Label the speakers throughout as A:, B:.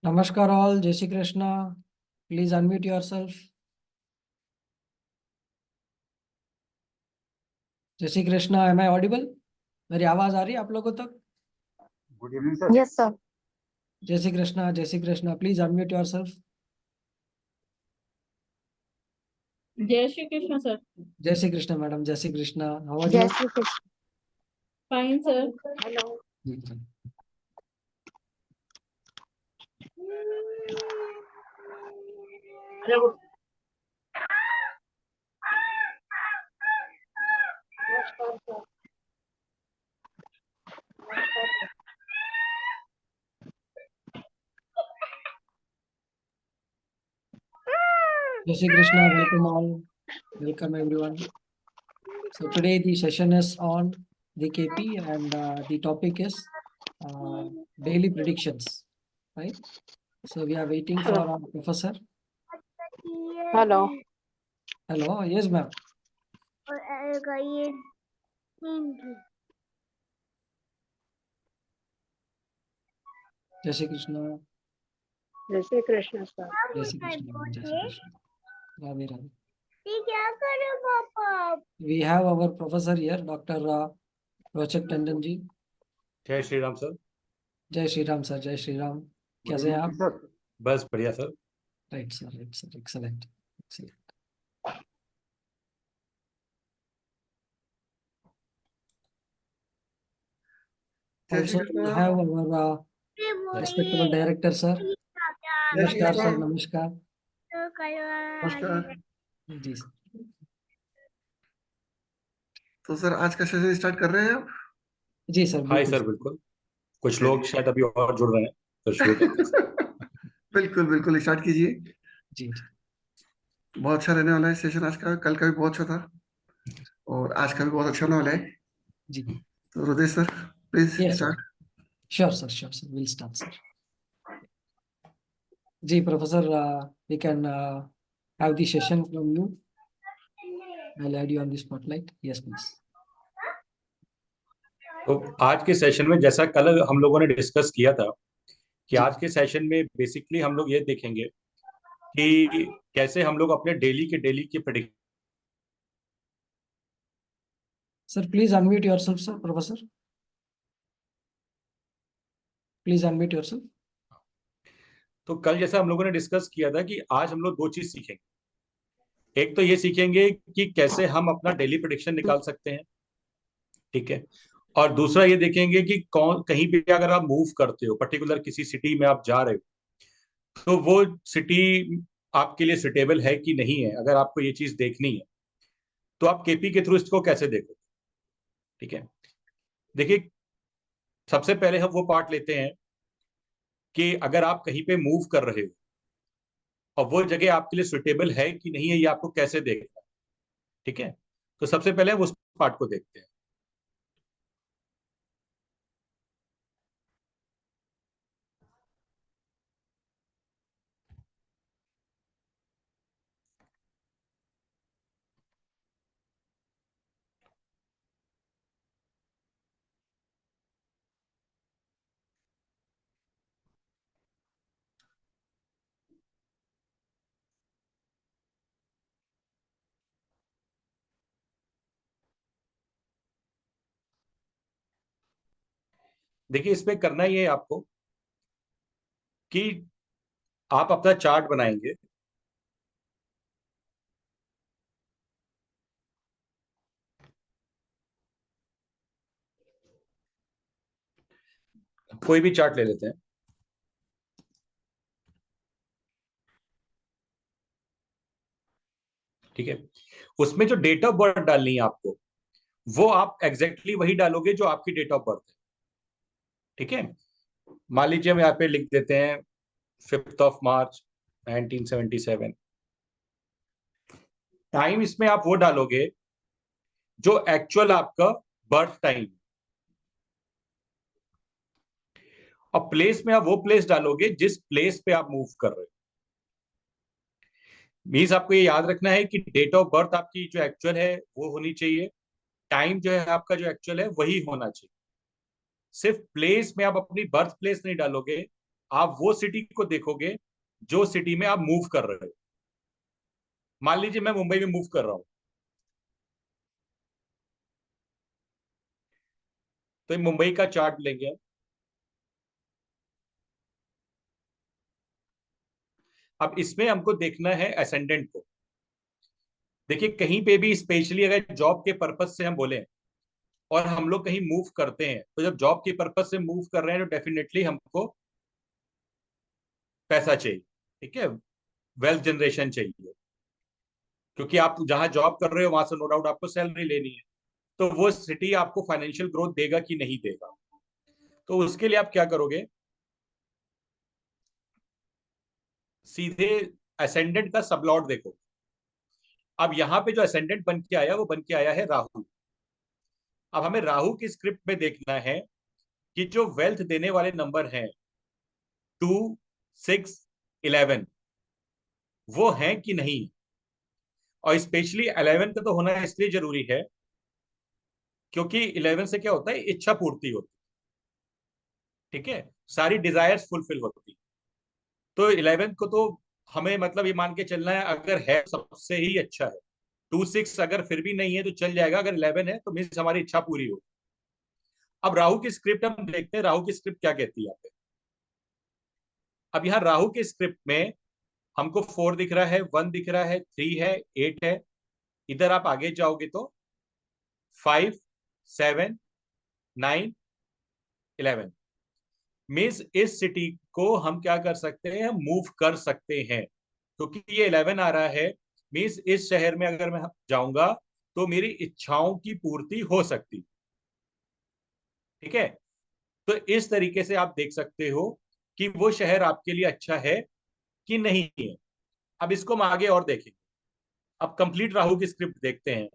A: Namaskar all, Jai Shri Krishna. Please unmute yourself. Jai Shri Krishna, am I audible? मेरी आवाज आ रही है आप लोगों तक?
B: Good evening sir.
C: Yes, sir.
A: Jai Shri Krishna, Jai Shri Krishna. Please unmute yourself.
D: Jai Shri Krishna, sir.
A: Jai Shri Krishna, madam. Jai Shri Krishna. How are
C: Jai
A: you?
C: Shri Krishna.
D: Fine, sir.
C: Hello.
A: जी, जी.
C: नमस्कार sir. नमस्कार sir.
A: Jai Shri Krishna. Welcome all. Welcome everyone. So today the session is on the KP and the topic is daily predictions, right? So we are waiting for our professor.
C: Hello.
A: Hello. Yes, ma'am. Jai Shri Krishna.
C: जय Shri Krishna sir.
A: Jai Shri Krishna. Jai Shri Krishna. Radhe Radhe.
D: क्या करो पापा?
A: We have our professor here, Dr. Rochak Tandon ji.
B: जय Shri Ram sir.
A: जय Shri Ram sir, जय श्री राम. कैसे हैं आप?
B: सर बस बढ़िया sir.
A: Right sir, right sir, excellent excellent. Also we have our respectable director sir. नमस्कार सर, नमस्कार.
E: नमस्कार।
A: जी सर.
E: तो सर आज का सेशन स्टार्ट कर रहे हैं आप?
A: जी सर.
B: हाय सर, बिल्कुल। कुछ लोग शायद अभी और जुड़ रहे हैं तो शुरू करते हैं सर।
E: बिल्कुल बिल्कुल स्टार्ट कीजिए।
A: जी जी.
E: बहुत अच्छा रहने वाला है सेशन आज का। कल का भी बहुत अच्छा था और आज का भी बहुत अच्छा होने वाला है।
A: जी.
E: तो Hriday sir please
A: Yes sir.
E: Start.
A: Sure sir, sure sir. We'll start sir. जी professor, we can have the session from you. I'll add you on the spotlight. Yes please.
B: तो आज के सेशन में जैसा कल हम लोगों ने डिस्कस किया था कि
A: जी.
B: आज के सेशन में बेसिकली हम लोग ये देखेंगे कि कैसे हम लोग अपने डेली की prediction.
A: Sir, please unmute yourself, sir. Professor, please unmute yourself.
B: तो कल जैसा हम लोगों ने डिस्कस किया था कि आज हम लोग दो चीज सीखेंगे। एक तो ये सीखेंगे कि कैसे हम अपना डेली प्रेडिक्शन निकाल सकते हैं, ठीक है। और दूसरा ये देखेंगे कि कौन कहीं भी अगर आप मूव करते हो, पर्टिकुलर किसी सिटी में आप जा रहे हो, तो वो सिटी आपके लिए सुटेबल है कि नहीं है। अगर आपको ये चीज देखनी है तो आप केपी के थ्रू इसको कैसे देखोगे, ठीक है। देखिए, सबसे पहले हम वो पार्ट लेते हैं कि अगर आप कहीं पे मूव कर रहे हो और वो जगह आपके लिए सुटेबल है कि नहीं है, ये आपको कैसे देखना है, ठीक है। तो सबसे पहले हम उस पार्ट को देखते हैं। देखिए, इसमें करना ही है आपको कि आप अपना चार्ट बनाएंगे। कोई भी चार्ट ले लेते हैं, ठीक है। उसमें जो डेट ऑफ बर्थ डालनी है आपको, वो आप एग्जैक्टली वही डालोगे जो आपकी डेट ऑफ बर्थ है, ठीक है। मान लीजिए हम यहाँ पे लिख देते हैं 5 मार्च 1977। टाइम इसमें आप वो डालोगे जो एक्चुअल आपका बर्थ टाइम, और प्लेस में आप वो प्लेस डालोगे जिस प्लेस पे आप मूव कर रहे हो। मीन्स आपको ये याद रखना है कि डेट ऑफ बर्थ आपकी जो एक्चुअल है वो होनी चाहिए, टाइम जो है आपका जो एक्चुअल है वही होना चाहिए। सिर्फ प्लेस में आप अपनी बर्थ प्लेस नहीं डालोगे, आप वो सिटी को देखोगे जो सिटी में आप मूव कर रहे हो। मान लीजिए मैं मुंबई में मूव कर रहा हूं, तो ये मुंबई का चार्ट लेंगे। अब इसमें हमको देखना है असेंडेंट को। देखिए कहीं पे भी स्पेशली अगर जॉब के पर्पज से हम बोले और हम लोग कहीं मूव करते हैं, तो जब जॉब के पर्पज से मूव कर रहे हैं तो डेफिनेटली हमको पैसा चाहिए, ठीक है, वेल्थ जनरेशन चाहिए, क्योंकि आप जहां जॉब कर रहे हो वहां से नो डाउट आपको सैलरी लेनी है। तो वो सिटी आपको फाइनेंशियल ग्रोथ देगा कि नहीं देगा, तो उसके लिए आप क्या करोगे, सीधे असेंडेंट का सबलॉट देखो। अब यहाँ पे जो असेंडेंट बन के आया वो बन के आया है राहु। अब हमें राहु की स्क्रिप्ट में देखना है कि जो वेल्थ देने वाले नंबर हैं 2, 6, 11 वो हैं कि नहीं। और स्पेशली 11 का तो होना इसलिए जरूरी है क्योंकि 11 से क्या होता है, इच्छा पूर्ति होती है, ठीक है, सारी डिजायर्स फुलफिल होती है। तो 11 को तो हमें मतलब ये मान के चलना है, अगर है सबसे ही अच्छा है। 2, 6 अगर फिर भी नहीं है तो चल जाएगा, अगर 11 है तो मीन्स हमारी इच्छा पूरी हो। अब राहु की स्क्रिप्ट हम देखते हैं, राहु की स्क्रिप्ट क्या कहती है यहाँ पे। अब यहाँ राहु की स्क्रिप्ट में हमको 4 दिख रहा है, 1 दिख रहा है, 3 है, 8 है। इधर आप आगे जाओगे तो 5, 7, 9, 11 मीन्स इस सिटी को हम क्या कर सकते हैं, मूव कर सकते हैं, क्योंकि ये 11 आ रहा है। मीन्स इस शहर में अगर मैं जाऊंगा तो मेरी इच्छाओं की पूर्ति हो सकती, ठीक है। तो इस तरीके से आप देख सकते हो कि वो शहर आपके लिए अच्छा है कि नहीं है। अब इसको हम आगे और देखेंगे। अब कंप्लीट राहु की स्क्रिप्ट देखते हैं।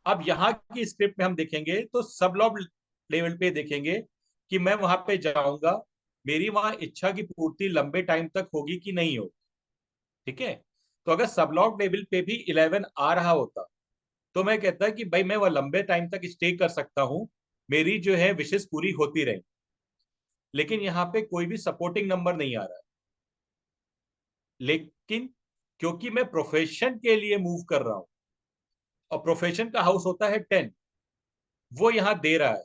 B: अब यहाँ की स्क्रिप्ट में हम देखेंगे तो सब लॉब लेवल पे देखेंगे कि मैं वहां पे जाऊंगा, मेरी वहां इच्छा की पूर्ति लंबे टाइम तक होगी कि नहीं होगी, ठीक है। तो अगर सब लॉब लेवल पे भी 11 आ रहा होता तो मैं कहता कि भाई मैं वह लंबे टाइम तक स्टे कर सकता हूं, मेरी जो है विशेष पूरी होती रहे। लेकिन यहाँ पे कोई भी सपोर्टिंग नंबर नहीं आ रहा है। लेकिन क्योंकि मैं प्रोफेशन के लिए मूव कर रहा हूं और प्रोफेशन का हाउस होता है 10, वो यहां दे रहा है,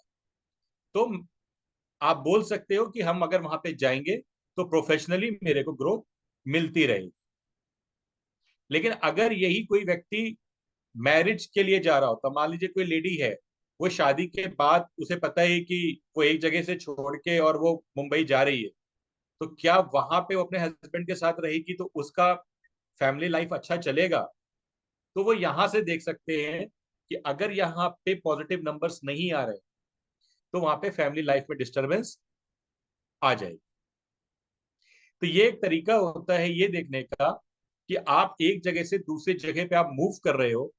B: तो आप बोल सकते हो कि हम अगर वहां पे जाएंगे तो प्रोफेशनली मेरे को ग्रोथ मिलती रहेगी। लेकिन अगर यही कोई व्यक्ति मैरिज के लिए जा रहा होता, मान लीजिए कोई लेडी है, वो शादी के बाद उसे पता है कि वो एक जगह से छोड़ के और वो मुंबई जा रही है, तो क्या वहां पे वो अपने हस्बैंड के साथ रहेगी तो उसका फैमिली लाइफ अच्छा चलेगा। तो वो यहां से देख सकते हैं कि अगर यहाँ पे पॉजिटिव नंबर्स नहीं आ रहे तो वहां पे फैमिली लाइफ में डिस्टर्बेंस आ जाएगी। तो ये एक तरीका होता है ये देखने का कि आप एक जगह से दूसरी जगह पे आप मूव कर रहे हो,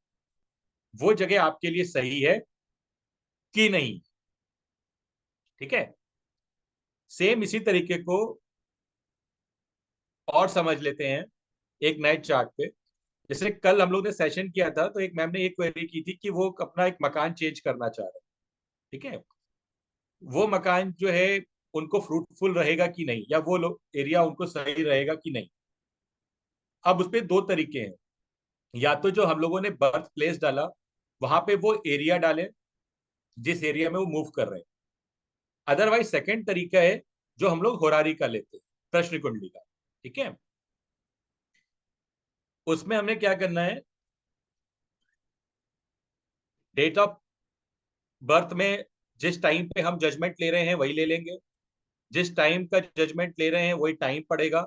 B: वो जगह आपके लिए सही है कि नहीं, ठीक है। सेम इसी तरीके को और समझ लेते हैं एक नए चार्ट पे। जैसे कल हम लोग ने सेशन किया था तो एक मैम ने एक क्वेरी की थी कि वो अपना एक मकान चेंज करना चाह रहे हैं, ठीक है। वो मकान जो है उनको फ्रूटफुल रहेगा कि नहीं, या वो एरिया उनको सही रहेगा कि नहीं। अब उस पर दो तरीके हैं, या तो जो हम लोगों ने बर्थ प्लेस डाला वहां पे वो एरिया डालें जिस एरिया में वो मूव कर रहे हैं। अदरवाइज सेकंड तरीका है जो हम लोग होरारी का लेते हैं, प्रश्न कुंडली का, ठीक है। उसमें हमने क्या करना है, डेट ऑफ बर्थ में जिस टाइम पे हम जजमेंट ले रहे हैं वही ले लेंगे, जिस टाइम का जजमेंट ले रहे हैं वही टाइम पड़ेगा,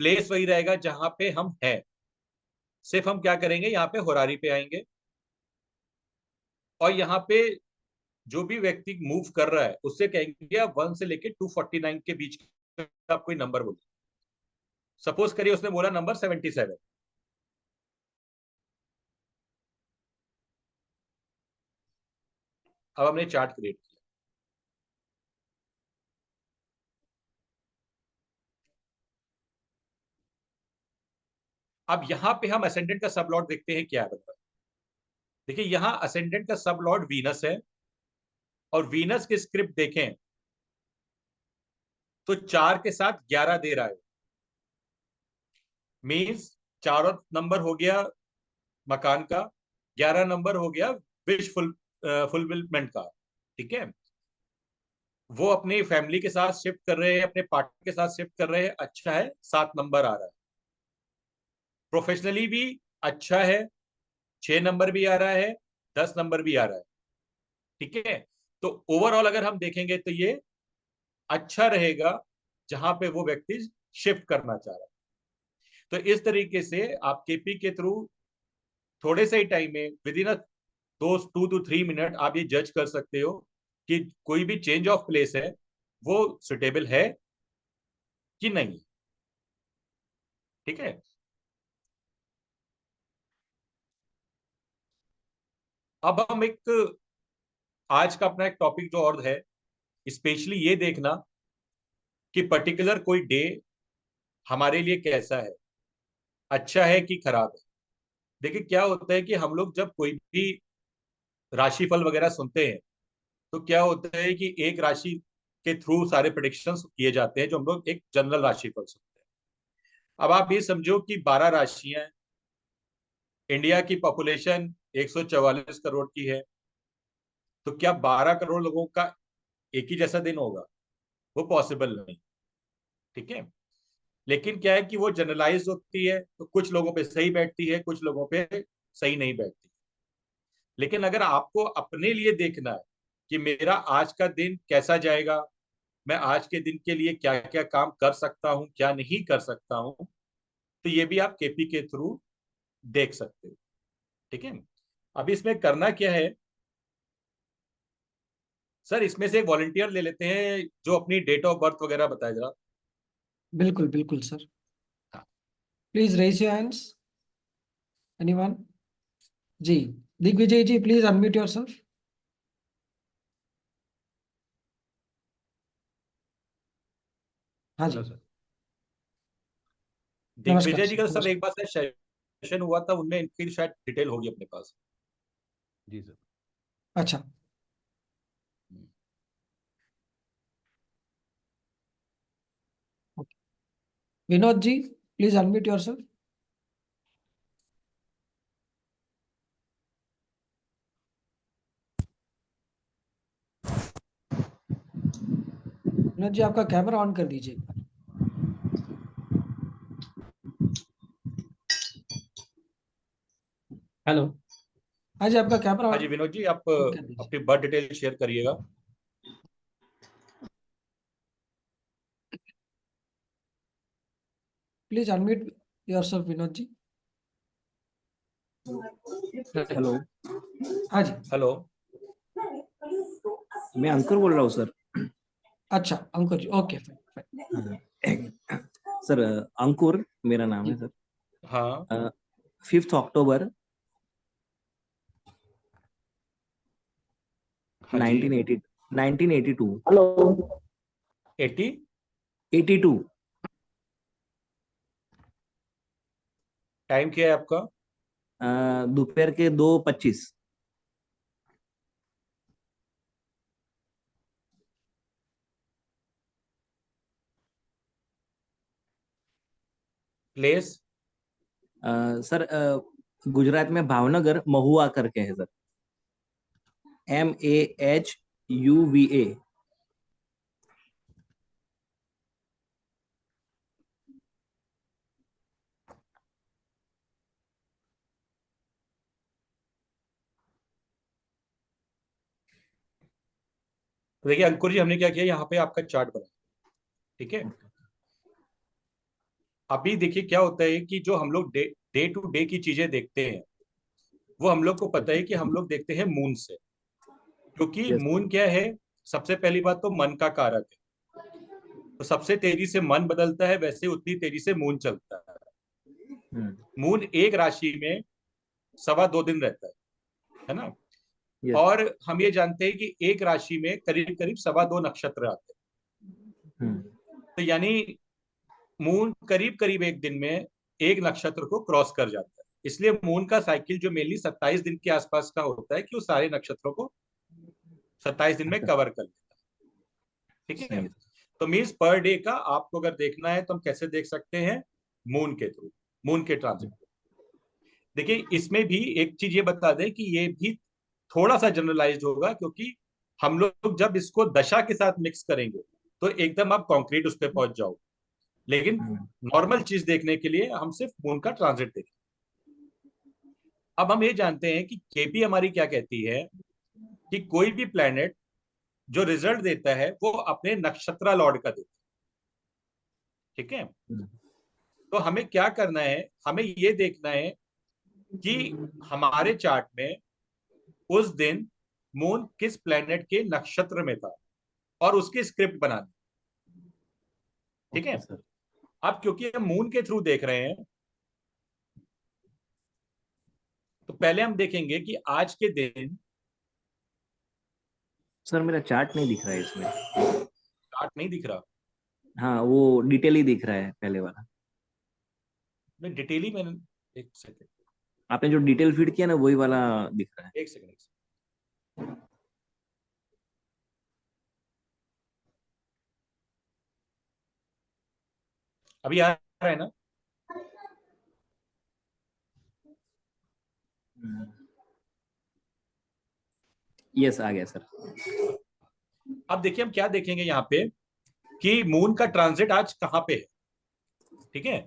B: प्लेस वही रहेगा जहां पे हम हैं। सिर्फ हम क्या करेंगे, यहाँ पे होरारी पे आएंगे और यहाँ पे जो भी व्यक्ति मूव कर रहा है उससे कहेंगे आप 1 से लेके 249 के बीच का आप कोई नंबर बोलिए। सपोज करिए उसने बोला नंबर 77। अब हमने चार्ट क्रिएट किया। अब यहां पे हम असेंडेंट का सब लॉर्ड देखते हैं क्या है। देखिए यहाँ असेंडेंट का सब लॉर्ड वीनस है और वीनस की स्क्रिप्ट देखें तो 4 के साथ 11 दे रहा है। मीन्स 4 नंबर हो गया मकान का, 11 नंबर हो गया विश फुलफिलमेंट का। ठीक है, वो अपनी फैमिली के साथ शिफ्ट कर रहे हैं, अपने पार्टनर के साथ शिफ्ट कर रहे हैं, अच्छा है, 7 नंबर आ रहा है। प्रोफेशनली भी अच्छा है, 6 नंबर भी आ रहा है, 10 नंबर भी आ रहा है। ठीक है, तो ओवरऑल अगर हम देखेंगे तो ये अच्छा रहेगा जहां पे वो व्यक्ति शिफ्ट करना चाह रहा है। तो इस तरीके से आप केपी के थ्रू थोड़े से ही टाइम में, विद इन 2 to 3 मिनट, आप ये जज कर सकते हो कि कोई भी चेंज ऑफ प्लेस है वो सुटेबल है कि नहीं। ठीक है, अब हम एक आज का अपना एक टॉपिक जो और है, स्पेशली ये देखना कि पर्टिकुलर कोई डे हमारे लिए कैसा है, अच्छा है कि खराब है। देखिए क्या होता है कि हम लोग जब कोई भी राशिफल वगैरह सुनते हैं तो क्या होता है कि एक राशि के थ्रू सारे प्रेडिक्शंस किए जाते हैं, जो हम लोग एक जनरल राशिफल सुनते हैं। अब आप ये समझो कि 12 राशियां हैं, इंडिया की पॉपुलेशन 144 करोड़ की है, तो क्या 12 करोड़ लोगों का एक ही जैसा दिन होगा? वो पॉसिबल नहीं। ठीक है, लेकिन क्या है कि वो जनरलाइज होती है, तो कुछ लोगों पे सही बैठती है, कुछ लोगों पे सही नहीं बैठती। लेकिन अगर आपको अपने लिए देखना है कि मेरा आज का दिन कैसा जाएगा, मैं आज के दिन के लिए क्या क्या काम कर सकता हूं, क्या नहीं कर सकता हूं, तो ये भी आप केपी के थ्रू देख सकते हो। ठीक है, अभी इसमें करना क्या है सर, इसमें से एक वॉलंटियर ले लेते हैं जो अपनी डेट ऑफ बर्थ वगैरह बताए जरा।
A: बिल्कुल बिल्कुल सर,
B: हाँ।
A: Please raise your hands, anyone? जी, Digvijay ji please unmute yourself. हाँ जी,
B: हेलो सर।
A: नमस्कार
B: दिग्विजय जी
A: सर,
B: का सर
A: नमस्कार।
B: एक बार सेशन हुआ था, उनमें इनकी शायद डिटेल होगी अपने पास।
F: जी सर।
A: अच्छा, Vinod ji please unmute yourself. Vinod जी आपका कैमरा ऑन कर दीजिए एक बार।
F: हेलो।
A: हाँ जी, आपका कैमरा
B: हाँ
A: ऑन
B: जी विनोद जी, आप
A: कर दीजिए।
B: अपनी बर्थ डिटेल शेयर करिएगा।
A: Please unmute yourself Vinod ji.
F: Hello,
A: हाँ जी,
B: हेलो।
F: मैं अंकुर बोल रहा हूँ सर।
A: अच्छा अंकुर जी, ओके फाइन।
F: हाँ, सर अंकुर मेरा नाम है सर।
B: हाँ
F: 5 अक्टूबर
B: हाँ जी।
F: 1980 1982।
B: 80।
F: 82।
B: टाइम क्या है आपका?
F: दोपहर के 2:25।
B: प्लेस?
F: सर गुजरात में भावनगर महुआ करके है सर। MAHUVA।
B: तो देखिए अंकुर जी, हमने क्या किया, यहाँ पे आपका चार्ट बना। ठीक है, अभी देखिए क्या होता है कि जो हम लोग डे टू डे की चीजें देखते हैं, वो हम लोग को पता है कि हम लोग देखते हैं मून से, क्योंकि
F: यस।
B: मून क्या है, सबसे पहली बात तो मन का कारक है। तो सबसे तेजी से मन बदलता है, वैसे उतनी तेजी से मून चलता है। मून एक राशि में 2.25 दिन रहता है ना?
F: यस।
B: और हम ये जानते हैं कि एक राशि में करीब करीब 2.25 नक्षत्र आते हैं। तो यानी मून करीब करीब एक दिन में एक नक्षत्र को क्रॉस कर जाता है। इसलिए मून का साइकिल जो मेनली 27 दिन के आसपास का होता है, कि वो सारे नक्षत्रों को 27 दिन में कवर कर लेता है। ठीक है,
F: सही।
B: तो मीन्स पर डे का आपको अगर देखना है तो हम कैसे देख सकते हैं, मून के थ्रू, मून के ट्रांजिट। देखिए इसमें भी एक चीज ये बता दें कि ये भी थोड़ा सा जनरलाइज होगा, क्योंकि हम लोग जब इसको दशा के साथ मिक्स करेंगे तो एकदम आप कॉन्क्रीट उस पर पहुंच जाओ, लेकिन नॉर्मल चीज देखने के लिए हम सिर्फ मून का ट्रांजिट देखें। अब हम ये जानते हैं कि केपी हमारी क्या कहती है कि कोई भी प्लेनेट जो रिजल्ट देता है वो अपने नक्षत्र लॉर्ड का देता है। ठीक है, तो हमें क्या करना है, हमें ये देखना है कि हमारे चार्ट में उस दिन मून किस प्लेनेट के नक्षत्र में था और उसकी स्क्रिप्ट बनानी। ठीक है,
F: सर।
B: अब क्योंकि हम मून के थ्रू देख रहे हैं तो पहले हम देखेंगे कि आज के दिन,
F: सर मेरा चार्ट नहीं दिख रहा है इसमें।
B: चार्ट नहीं दिख रहा,
F: हाँ वो डिटेल ही दिख रहा है पहले वाला।
B: मैं डिटेल ही, मैंने एक सेकंड,
F: आपने जो डिटेल फीड किया ना वही वाला दिख रहा है।
B: एक सेकंड, एक सेकंड। अभी आ रहा है ना?
F: यस आ गया सर।
B: अब देखिए हम क्या देखेंगे यहाँ पे कि मून का ट्रांजिट आज कहाँ पे है। ठीक है,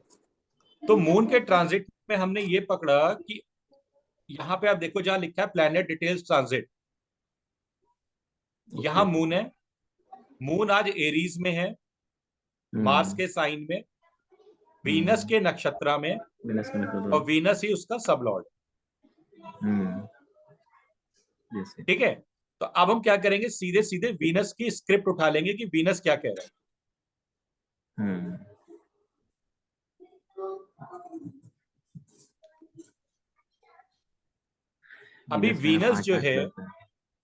B: तो मून के ट्रांजिट में हमने ये पकड़ा कि यहाँ पे आप देखो जहां लिखा है प्लैनेट डिटेल्स ट्रांजिट, यहाँ मून है। मून आज एरीज में है, मार्स के साइन में, वीनस के नक्षत्र में, और वीनस ही उसका सब लॉर्ड। ठीक है, तो अब हम क्या करेंगे, सीधे सीधे वीनस की स्क्रिप्ट उठा लेंगे कि वीनस क्या कह रहा है। अभी वीनस जो है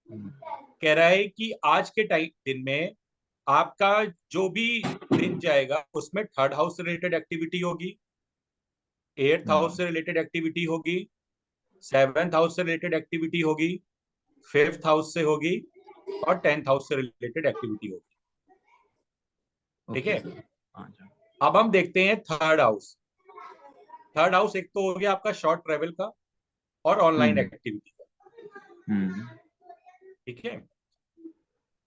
B: कह रहा है कि आज के टाइम दिन में आपका जो भी दिन जाएगा उसमें थर्ड हाउस से रिलेटेड एक्टिविटी होगी, एट्थ हाउस से रिलेटेड एक्टिविटी होगी, सेवेंथ हाउस से रिलेटेड एक्टिविटी होगी, फिफ्थ हाउस से होगी, और 10th हाउस से रिलेटेड एक्टिविटी होगी। ठीक है, अब हम देखते हैं थर्ड हाउस। थर्ड हाउस एक तो हो गया आपका शॉर्ट ट्रेवल का और ऑनलाइन एक्टिविटी का। ठीक है,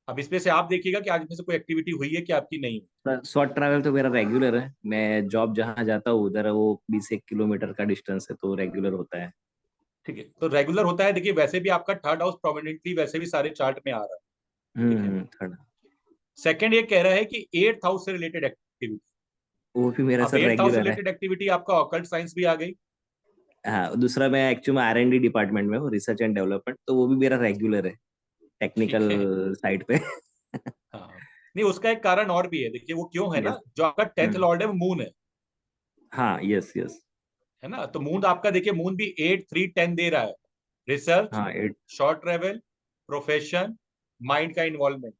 B: अब इसमें से आप देखिएगा कि आज में से कोई एक्टिविटी हुई है कि आपकी नहीं।
F: शॉर्ट ट्रैवल तो मेरा रेगुलर है, मैं जॉब जहाँ जाता हूँ उधर वो 20 किलोमीटर का डिस्टेंस है तो रेगुलर होता है।
B: ठीक है, तो रेगुलर होता है। देखिए वैसे भी आपका थर्ड हाउस प्रोमिनेंटली वैसे भी सारे चार्ट में आ रहा है।
F: थर्ड।
B: सेकंड ये कह रहा है कि एट्थ हाउस से रिलेटेड एक्टिविटी,
F: वो भी मेरा
B: अब
F: सर
B: एट्थ हाउस से
F: रेगुलर है।
B: रिलेटेड एक्टिविटी आपका ऑकल्ट साइंस भी आ गई।
F: हाँ दूसरा मैं एक्चुअली में R&D डिपार्टमेंट में हूँ, रिसर्च एंड डेवलपमेंट, तो वो भी मेरा रेगुलर है टेक्निकल साइड पे।
B: हाँ, नहीं उसका एक कारण और भी है। देखिए वो क्यों है ना, जो आपका 10th लॉर्ड है वो मून है।
F: हाँ यस यस
B: है ना, तो मून आपका देखिए मून भी 8, 3, 10 दे रहा है। रिसर्च,
F: हाँ 8
B: शॉर्ट ट्रेवल, प्रोफेशन, माइंड का इन्वॉल्वमेंट।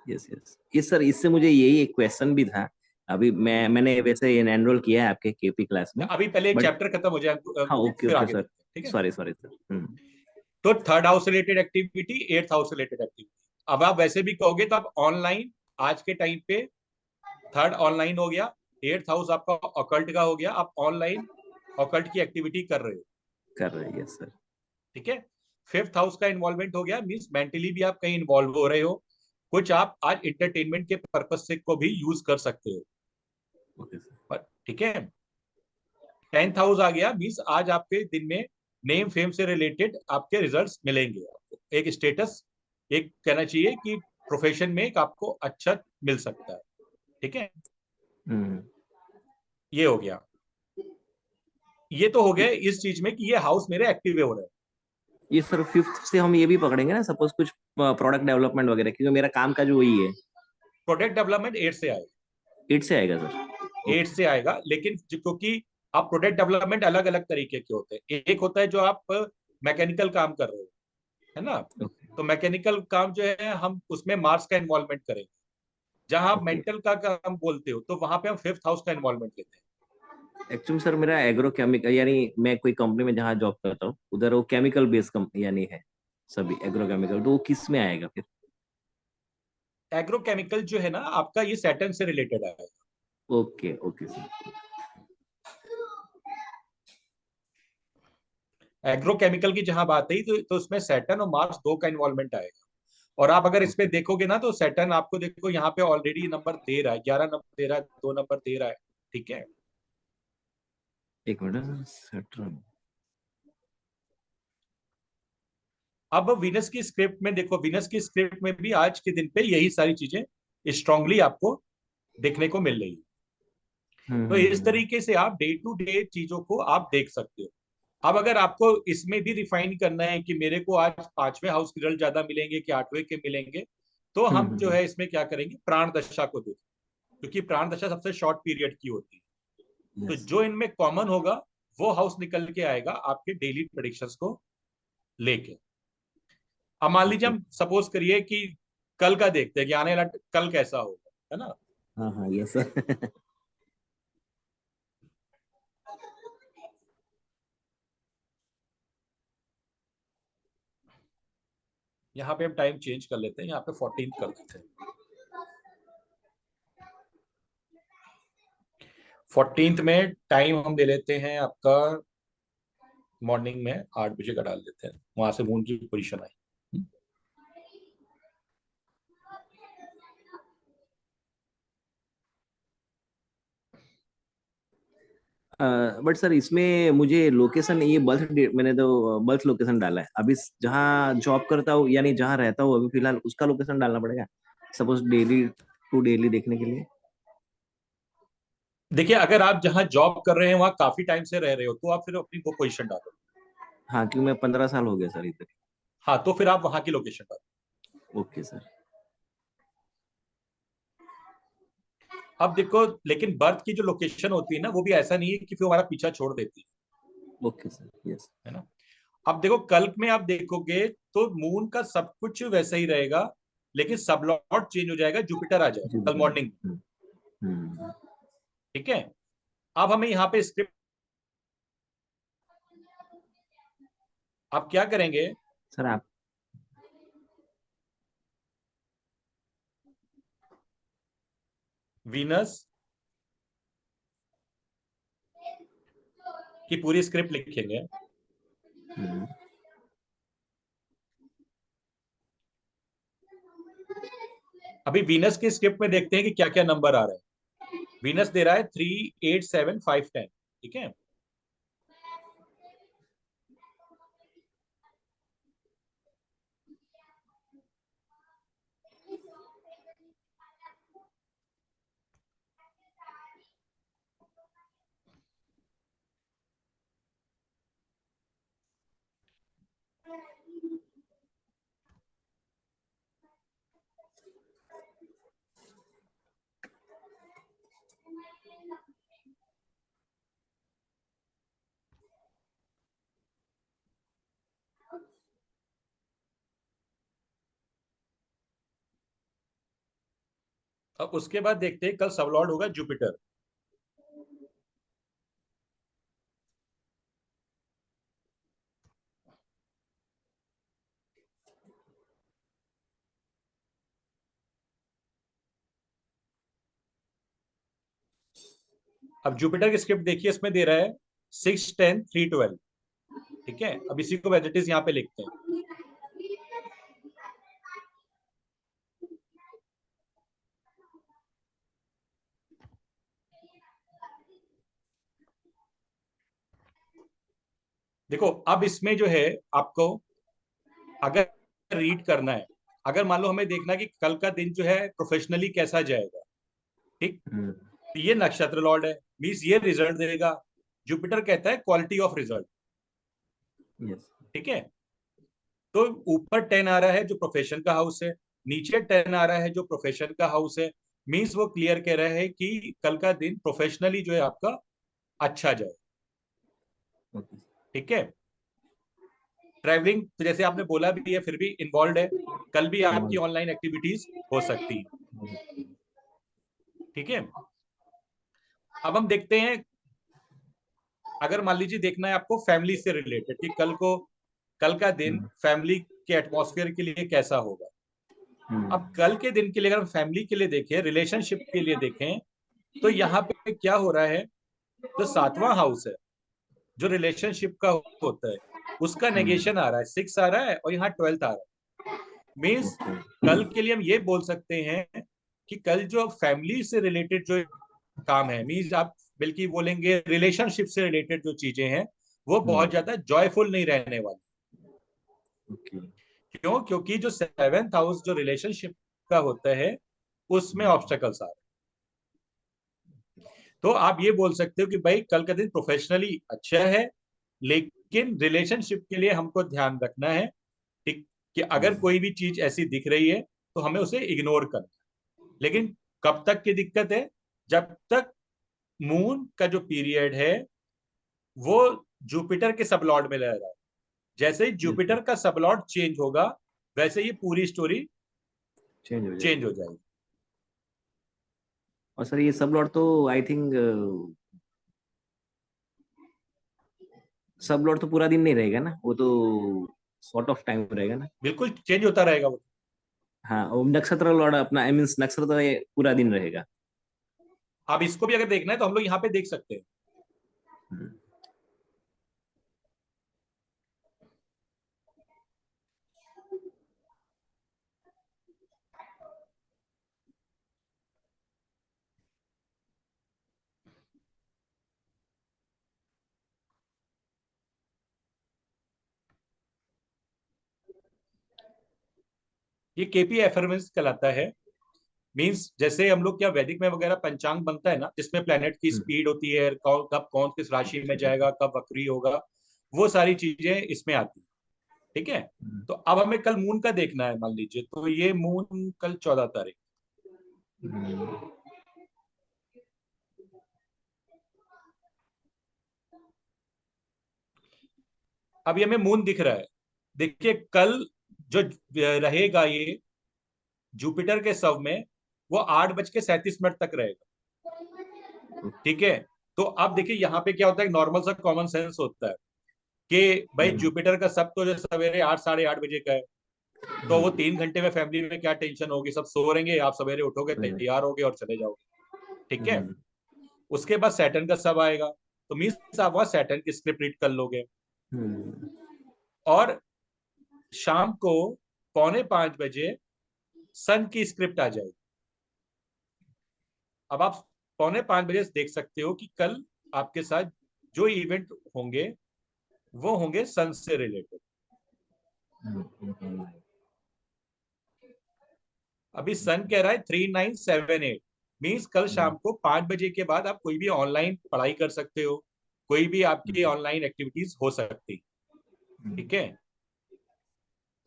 F: यस यस ये सर, इससे मुझे यही एक क्वेश्चन भी था। अभी मैंने वैसे एनरोल किया है आपके केपी क्लास में।
B: अभी पहले एक
F: But-
B: चैप्टर खत्म हो जाए,
F: हाँ ओके
B: फिर
F: ओके
B: आगे
F: सर,
B: देखते हैं। ठीक है,
F: सॉरी सॉरी सर।
B: तो third house related activity, eighth house related activity. अब आप वैसे भी कहोगे तो आप ऑनलाइन आज के टाइम पे थर्ड ऑनलाइन हो गया, एट्थ हाउस आपका ऑकल्ट का हो गया, आप ऑनलाइन ऑकल्ट की एक्टिविटी कर रहे हो।
F: कर रहे हैं सर।
B: ठीक है, फिफ्थ हाउस का इन्वॉल्वमेंट हो गया, मींस मेंटली भी आप कहीं इन्वॉल्व हो रहे हो, कुछ आप आज एंटरटेनमेंट के पर्पज से को भी यूज कर सकते हो।
F: Okay sir.
B: पर ठीक है, 10th हाउस आ गया, मींस आज आपके दिन में नेम फेम से रिलेटेड आपके रिजल्ट्स मिलेंगे। आपको एक स्टेटस, एक कहना चाहिए कि प्रोफेशन में एक आपको अच्छा मिल सकता है। ठीक है, ये हो गया। ये तो हो गया इस चीज में कि ये हाउस मेरे एक्टिव हो रहे हैं।
F: ये सर फिफ्थ से हम ये भी पकड़ेंगे ना, सपोज कुछ प्रोडक्ट डेवलपमेंट वगैरह, क्योंकि मेरा काम का जो वही है।
B: प्रोडक्ट डेवलपमेंट 8 से आएगा।
F: 8 से आएगा सर।
B: 8 से आएगा, लेकिन क्योंकि आप प्रोडक्ट डेवलपमेंट अलग अलग तरीके के होते हैं। एक होता है जो आप मैकेनिकल काम कर रहे हो, है ना, तो मैकेनिकल काम जो है हम उसमें मार्स का इन्वॉल्वमेंट करेंगे। जहां आप मेंटल का काम बोलते हो तो वहां पे हम फिफ्थ हाउस का इन्वॉल्वमेंट लेते हैं।
F: एक्चुअली सर मेरा एग्रो केमिकल, यानी मैं कोई कंपनी में जहाँ जॉब करता हूँ उधर वो केमिकल बेस्ड कंपनी यानी है, सभी एग्रोकेमिकल, तो वो किस में आएगा फिर?
B: एग्रोकेमिकल जो है ना आपका, ये सैटर्न से रिलेटेड है।
F: Okay okay sir.
B: एग्रोकेमिकल की जहां बात आई तो उसमें सैटर्न और मार्स दो का इन्वॉल्वमेंट आएगा। और आप अगर इसमें देखोगे ना तो सैटर्न आपको देखो यहाँ पे ऑलरेडी नंबर दे रहा है, 11 नंबर दे रहा है, 2 नंबर दे रहा है। ठीक है,
F: एक मिनट, सैटर्न।
B: अब वीनस की स्क्रिप्ट में देखो, वीनस की स्क्रिप्ट में भी आज के दिन पे यही सारी चीजें स्ट्रांगली आपको देखने को मिल रही है। तो इस तरीके से आप डे टू डे चीजों को आप देख सकते हो। अब अगर आपको इसमें भी रिफाइन करना है कि मेरे को आज 5वें हाउस के रिजल्ट ज्यादा मिलेंगे कि 8वें के मिलेंगे, तो हम जो है इसमें क्या करेंगे, प्राण दशा को देखें, क्योंकि प्राण दशा सबसे शॉर्ट पीरियड की होती है। तो जो इनमें कॉमन होगा वो हाउस निकल के आएगा आपके डेली प्रेडिक्शंस को लेके। अब मान लीजिए हम सपोज करिए कि कल का देखते हैं कि आने वाला कल कैसा होगा, है ना।
F: हाँ हाँ यस सर।
B: यहाँ पे हम टाइम चेंज कर लेते हैं, यहाँ पे 14 कर देते हैं। 14 में टाइम हम दे लेते हैं आपका मॉर्निंग में 8 बजे का डाल देते हैं, वहां से मून की पोजीशन आई।
F: बट सर इसमें मुझे लोकेशन, ये बर्थ मैंने तो बर्थ लोकेशन डाला है, अभी जहाँ जॉब करता हूँ यानी जहाँ रहता हूँ अभी फिलहाल उसका लोकेशन डालना पड़ेगा सपोज डेली टू डेली देखने के लिए?
B: देखिए, अगर आप जहाँ जॉब कर रहे हैं वहां काफी टाइम से रह रहे हो तो आप फिर अपनी वो पोजीशन डालो।
F: हाँ क्योंकि मैं 15 साल हो गया सर इधर।
B: हाँ, तो फिर आप वहां की लोकेशन डालो।
F: Okay sir.
B: अब देखो, लेकिन बर्थ की जो लोकेशन होती है ना, वो भी ऐसा नहीं है कि फिर हमारा पीछा छोड़ देती
F: ओके सर यस।
B: है ना। अब देखो, कल में आप देखोगे तो मून का सब कुछ वैसा ही रहेगा, लेकिन सब लॉर्ड चेंज हो जाएगा, जुपिटर आ
F: जी
B: जाएगा कल मॉर्निंग।
F: हम्म।
B: ठीक है, अब हमें यहाँ पे स्क्रिप्ट आप क्या करेंगे,
F: सर आप
B: वीनस की पूरी स्क्रिप्ट लिखेंगे। अभी वीनस की स्क्रिप्ट में देखते हैं कि क्या क्या नंबर आ रहे हैं। वीनस दे रहा है 3, 8, 7, 5, 10। ठीक है, अब उसके बाद देखते हैं कल सब लॉर्ड होगा जुपिटर। अब जुपिटर की स्क्रिप्ट देखिए, इसमें दे रहा है 6, 10, 3, 12। ठीक है, अब इसी को एज इट इज यहाँ पे लिखते हैं। देखो, अब इसमें जो है आपको अगर रीड करना है, अगर मान लो हमें देखना है कि कल का दिन जो है प्रोफेशनली कैसा जाएगा, ठीक, तो ये नक्षत्र लॉर्ड है, मींस ये रिजल्ट देगा। जुपिटर कहता है क्वालिटी ऑफ रिजल्ट।
F: यस।
B: ठीक है, तो ऊपर 10 आ रहा है जो प्रोफेशन का हाउस है, नीचे 10 आ रहा है जो प्रोफेशन का हाउस है, मींस वो क्लियर कह रहा है कि कल का दिन प्रोफेशनली जो है आपका अच्छा जाए। ठीक है, ट्रैवलिंग तो जैसे आपने बोला भी है, फिर भी इन्वॉल्व है, कल भी आपकी ऑनलाइन एक्टिविटीज हो सकती है। ठीक है, अब हम देखते हैं, अगर मान लीजिए देखना है आपको फैमिली से रिलेटेड कि कल का दिन फैमिली के एटमॉस्फेयर के लिए कैसा होगा।
F: हम्म,
B: अब कल के दिन के लिए अगर हम फैमिली के लिए देखें, रिलेशनशिप के लिए देखें, तो यहाँ पे क्या हो रहा है, जो 7वां हाउस है जो रिलेशनशिप का होता है, उसका नेगेशन आ रहा है, 6 आ रहा है और यहाँ 12th आ रहा है। मीन्स
F: ओके,
B: कल के लिए हम ये बोल सकते हैं कि कल जो फैमिली से रिलेटेड जो काम है, मीन्स आप बल्कि बोलेंगे रिलेशनशिप से रिलेटेड जो चीजें हैं, वो बहुत ज्यादा जॉयफुल नहीं रहने वाली।
F: ओके,
B: क्यों? क्योंकि जो 7th हाउस जो रिलेशनशिप का होता है, उसमें ऑब्स्टेकल्स आ रहे हैं। तो आप ये बोल सकते हो कि भाई कल का दिन प्रोफेशनली अच्छा है, लेकिन रिलेशनशिप के लिए हमको ध्यान रखना है, ठीक, कि अगर कोई भी चीज ऐसी दिख रही है तो हमें उसे इग्नोर करना है। लेकिन कब तक की दिक्कत है? जब तक मून का जो पीरियड है वो जुपिटर के सबलॉर्ड में रह रहा है। जैसे ही जुपिटर का सबलॉर्ड चेंज होगा, वैसे ही पूरी स्टोरी
F: चेंज हो
B: चेंज
F: जाएगा।
B: हो जाएगी।
F: और सर ये सब लॉट तो आई थिंक सब लॉट तो पूरा दिन नहीं रहेगा ना, वो तो सॉर्ट ऑफ टाइम रहेगा ना।
B: बिल्कुल चेंज होता रहेगा वो।
F: हाँ, वो नक्षत्र लॉट अपना आई मीन्स नक्षत्र ये पूरा दिन रहेगा।
B: अब इसको भी अगर देखना है तो हम लोग यहाँ पे देख सकते हैं।
F: हम्म,
B: ये केपी एफर्मेंस कहलाता है। मींस जैसे हम लोग क्या वैदिक में वगैरह पंचांग बनता है ना, जिसमें प्लेनेट की स्पीड होती है, कब कौन किस राशि में जाएगा, कब वक्री होगा, वो सारी चीजें इसमें आती है। ठीक है। तो अब हमें कल मून का देखना है। मान लीजिए तो ये मून कल 14 तारीख। अभी हमें मून दिख रहा है। देखिए कल जो रहेगा ये जुपिटर के सब में, वो 8:37 तक रहेगा। ठीक है। तो अब देखिए यहाँ पे क्या होता है, नॉर्मल सा कॉमन सेंस होता है कि भाई जुपिटर का सब तो जो सवेरे 8 साढ़े 8 बजे का है, तो वो 3 घंटे में फैमिली में क्या टेंशन होगी, सब सो रहेंगे, आप सवेरे उठोगे, तैयार होगे और चले जाओगे। ठीक है। उसके बाद सैटर्न का सब आएगा, तो मीन्स आप वहां सैटर्न की स्क्रिप्ट रीड कर लोगे। और शाम को 4:45 बजे सन की स्क्रिप्ट आ जाएगी। अब आप 4:45 बजे देख सकते हो कि कल आपके साथ जो इवेंट होंगे वो होंगे सन से रिलेटेड। अभी सन कह रहा है 3978, मीन्स कल शाम को 5 बजे के बाद आप कोई भी ऑनलाइन पढ़ाई कर सकते हो, कोई भी आपकी ऑनलाइन एक्टिविटीज हो सकती। ठीक है।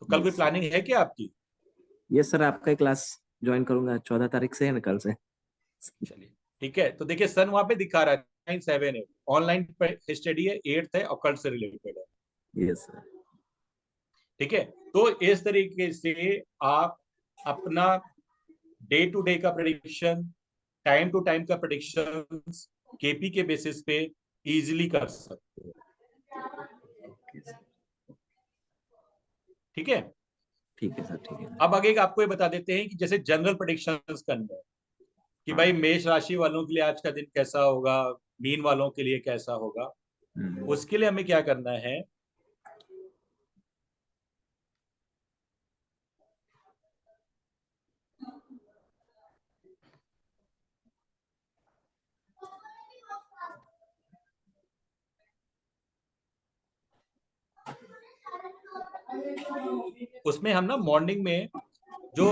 B: तो कल कोई प्लानिंग है क्या आपकी?
F: यस सर, आपका क्लास ज्वाइन करूंगा 14 तारीख से है ना, कल से।
B: चलिए ठीक है। तो देखिए सन वहां पे दिखा रहा है 978, ऑनलाइन स्टडी है, 8th है, ऑकल्ट से रिलेटेड है।
F: Yes sir.
B: ठीक है। तो इस तरीके से आप अपना डे टू डे का प्रेडिक्शन, टाइम टू टाइम का प्रेडिक्शन केपी के बेसिस पे इजीली कर सकते हो। ठीक है।
F: ठीक है सर, ठीक है।
B: अब आगे आपको ये बता देते हैं कि जैसे जनरल प्रेडिक्शंस करना है कि भाई मेष राशि वालों के लिए आज का दिन कैसा होगा, मीन वालों के लिए कैसा होगा। उसके लिए हमें क्या करना है, उसमें हम ना मॉर्निंग में जो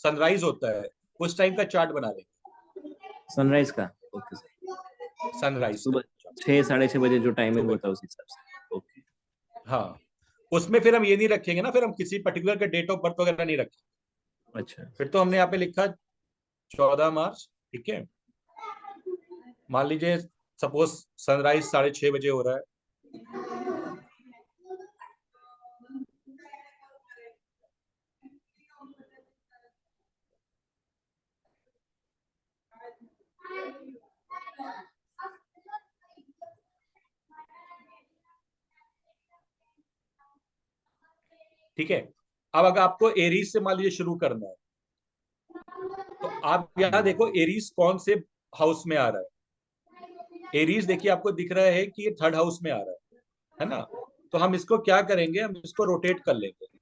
B: सनराइज होता है उस टाइम का चार्ट बना लेंगे।
F: सनराइज का? Okay sir.
B: सनराइज
F: सुबह 6 साढ़े 6 बजे जो टाइमिंग
B: सुबह
F: होता है उस हिसाब से। ओके।
B: हाँ। उसमें फिर हम ये नहीं रखेंगे ना, फिर हम किसी पर्टिकुलर का डेट ऑफ बर्थ वगैरह नहीं रखेंगे।
F: अच्छा।
B: फिर तो हमने यहाँ पे लिखा 14 मार्च। ठीक है। मान लीजिए सपोज सनराइज 6:30 बजे हो रहा है। ठीक है। अब अगर आपको एरीज से मान लीजिए शुरू करना है, तो आप यहाँ देखो एरीज कौन से हाउस में आ रहा है। एरीज देखिए आपको दिख रहा है कि ये 3rd हाउस में आ रहा है ना। तो हम इसको क्या करेंगे, हम इसको रोटेट कर लेंगे।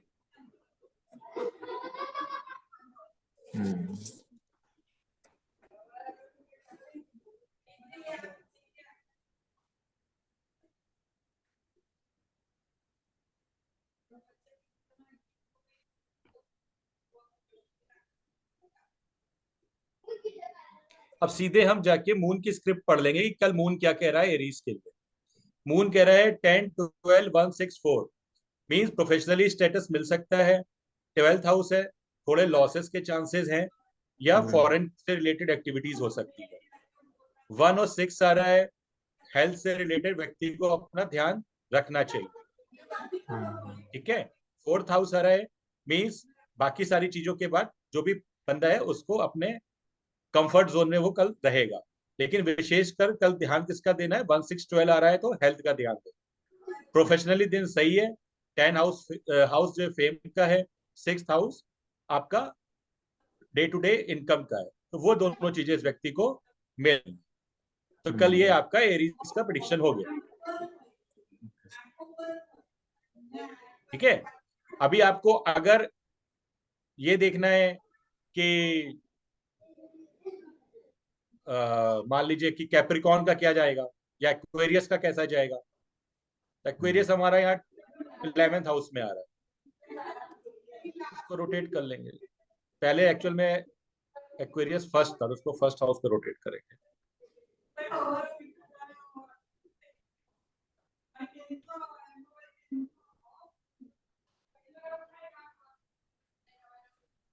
B: अब सीधे हम जाके मून की स्क्रिप्ट पढ़ लेंगे कि कल मून क्या कह रहा है एरीज के लिए। मून कह रहा है 10, 12, 1, 6, 4 मीन्स प्रोफेशनली स्टेटस मिल सकता है। 12th हाउस है, थोड़े लॉसेस के चांसेस हैं या फॉरेन से रिलेटेड एक्टिविटीज हो सकती है। 1 और 6 आ रहा है, हेल्थ से रिलेटेड व्यक्ति को अपना ध्यान रखना चाहिए। ठीक है। 4th हाउस आ रहा है, मीन्स बाकी सारी चीजों के बाद जो भी बंदा है उसको अपने कंफर्ट जोन में वो कल रहेगा। लेकिन विशेषकर कल ध्यान किसका देना है, 1, 6, 12 आ रहा है तो हेल्थ का ध्यान दे। प्रोफेशनली दिन सही है। 10 हाउस जो फेम का है, 6th हाउस आपका डे टू डे इनकम का है। तो वो दोनों चीजें इस व्यक्ति को मिल। तो कल ये आपका एरीज का प्रेडिक्शन हो गया। ठीक है। अभी आपको अगर ये देखना है कि मान लीजिए कि कैप्रिकॉर्न का क्या जाएगा या एक्वेरियस का कैसा जाएगा। एक्वेरियस हमारा यहाँ 11th हाउस में आ रहा है, इसको रोटेट कर लेंगे। पहले एक्चुअल में एक्वेरियस फर्स्ट था, तो उसको 1st हाउस पे रोटेट करेंगे।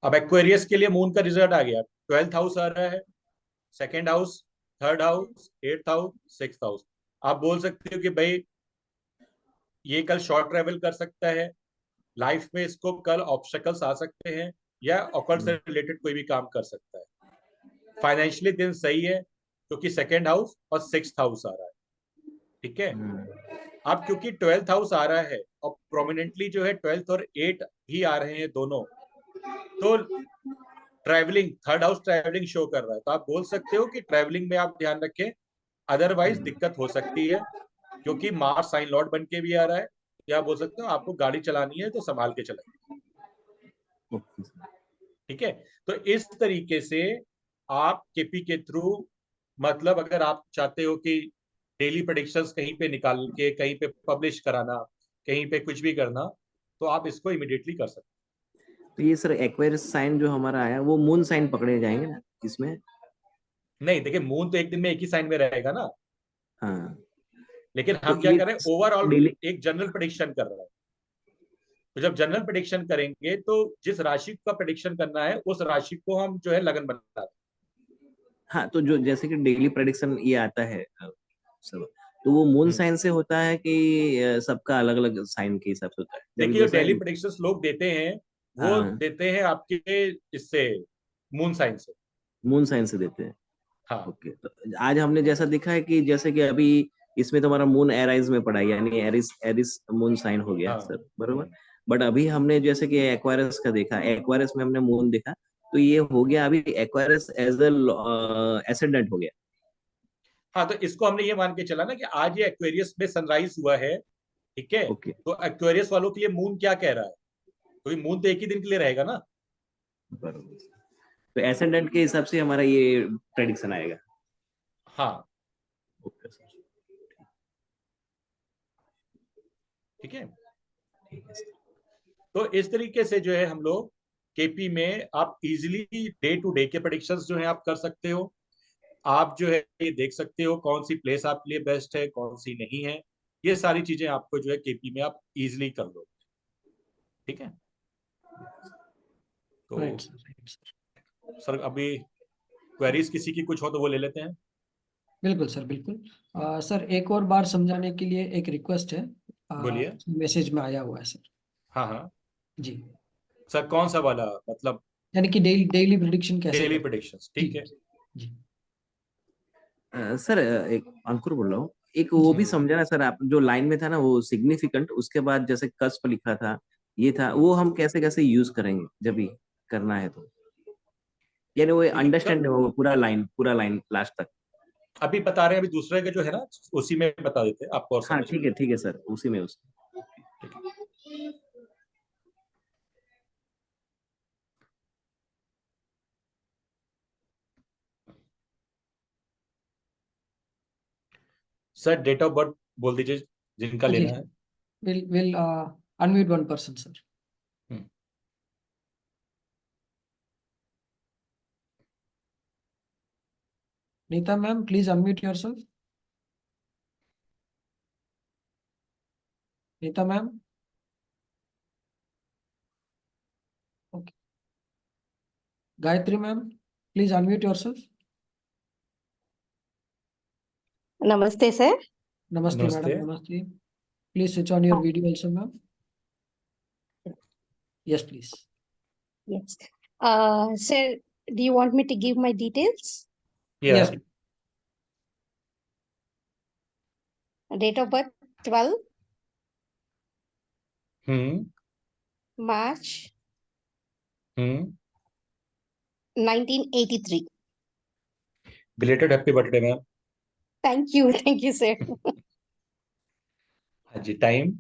B: अब एक्वेरियस के लिए मून का रिजल्ट आ गया। 12th हाउस आ रहा है, 2nd house, 3rd house, 8th house, 6th house. आप बोल सकते हो कि भाई ये कल शॉर्ट ट्रेवल कर सकता है, लाइफ में इसको कल ऑब्स्टेकल्स आ सकते हैं या ऑकल्ट से रिलेटेड कोई भी काम कर सकता है। फाइनेंशियली दिन सही है क्योंकि 2nd हाउस और 6th हाउस आ रहा है। ठीक है। अब क्योंकि 12th हाउस आ रहा है और प्रोमिनेंटली जो है 12th और 8 भी आ रहे हैं दोनों, तो travelling 3rd house travelling show कर रहा है। तो आप बोल सकते हो कि ट्रैवलिंग में आप ध्यान रखें, अदरवाइज दिक्कत हो सकती है क्योंकि मार्स साइन लॉर्ड बन के भी आ रहा है। या बोल सकते हो आपको गाड़ी चलानी है तो संभाल के चलाइए। ठीक है। तो इस तरीके से आप केपी के थ्रू, मतलब अगर आप चाहते हो कि डेली प्रेडिक्शंस कहीं पे निकाल के कहीं पे पब्लिश कराना, कहीं पे कुछ भी करना, तो आप इसको इमिडिएटली कर सकते हैं।
F: तो ये सर एक्वेरियस साइन जो हमारा आया वो मून साइन पकड़े जाएंगे ना इसमें?
B: नहीं, देखिए मून तो एक दिन में एक ही साइन में रहेगा ना।
F: हाँ,
B: लेकिन
F: तो
B: हम क्या
F: ये
B: कर रहे हैं, ओवरऑल
F: डेली
B: एक जनरल प्रेडिक्शन कर रहे हैं। तो जब जनरल प्रेडिक्शन करेंगे तो जिस राशि का प्रेडिक्शन करना है उस राशि को हम जो है लगन बनाते हैं।
F: हाँ, तो जो जैसे कि डेली प्रेडिक्शन ये आता है सब, तो वो मून साइन से होता है कि सबका अलग अलग साइन के हिसाब से होता है?
B: देखिए, जो डेली प्रेडिक्शंस लोग देते हैं वो
F: हाँ,
B: देते हैं आपके इससे मून साइन से।
F: मून साइन से देते हैं।
B: हाँ
F: ओके, तो आज हमने जैसा देखा है कि जैसे कि अभी इसमें तो हमारा मून एराइज में पड़ा है, यानी एरिस एरिस मून साइन हो गया
B: हाँ
F: सर, बरोबर। बट अभी हमने जैसे कि एक्वायरस का देखा, एक्वायरस में हमने मून देखा, तो ये हो गया अभी एक्वायरस एज एसेंडेंट हो गया।
B: हाँ। तो इसको हमने ये मान के चला ना कि आज ये एक्वेरियस में सनराइज हुआ है। ठीक है।
F: ओके,
B: तो एक्वेरियस वालों के लिए मून क्या कह रहा है, क्योंकि मून तो एक ही दिन के लिए रहेगा ना।
F: बरोबर। तो एसेंडेंट के हिसाब से हमारा ये प्रेडिक्शन आएगा।
B: हाँ
F: ओके सर,
B: ठीक है।
F: ठीक है सर।
B: तो इस तरीके से जो है हम लोग केपी में आप इजीली डे टू डे के प्रेडिक्शंस जो है आप कर सकते हो। आप जो है ये देख सकते हो कौन सी प्लेस आपके लिए बेस्ट है, कौन सी नहीं है। ये सारी चीजें आपको जो है केपी में आप इजीली कर लो। ठीक है। तो
A: राइट सर।
B: सर अभी क्वेरीज किसी की कुछ हो तो वो ले लेते हैं।
A: बिल्कुल सर, बिल्कुल। सर एक और बार समझाने के लिए एक रिक्वेस्ट है।
B: बोलिए।
A: मैसेज में आया हुआ है सर।
B: हाँ हाँ
A: जी।
B: सर, कौन सा वाला, मतलब
A: यानी कि डेली डेली प्रेडिक्शन कैसे
B: डेली
A: करें?
B: प्रेडिक्शंस?
A: जी
B: ठीक है।
A: जी
F: सर एक अंकुर बोल रहा हूँ, एक वो
A: जी।
F: भी समझाना सर, आप जो लाइन में था ना वो सिग्निफिकेंट, उसके बाद जैसे कस्प लिखा था, ये था, वो हम कैसे कैसे यूज करेंगे जब भी करना है तो, यानी वो अंडरस्टैंड हो पूरा लाइन लास्ट तक।
B: अभी बता रहे हैं, अभी दूसरे के जो है ना उसी में बता देते हैं आपको और
F: हाँ
B: समझ में।
F: ठीक है सर, उसी में
B: सर डेट ऑफ बर्थ बोल दीजिए जिनका
A: जी,
B: लेना है।
A: we'll unmute one person, sir. Neeta ma'am, please unmute yourself. Neeta ma'am. Okay. Gayatri ma'am, please unmute yourself.
C: Namaste, sir.
A: Namaste,
B: नमस्ते।
A: madam. Namaste. Please switch on your video also, ma'am. Yes, please.
C: Yes. Sir, do you want me to give my details?
A: Yes.
C: Date of birth 12
B: hmm
C: March
B: hmm
C: 1983.
B: Belated happy birthday ma'am.
C: Thank you, sir.
B: हाँ जी, time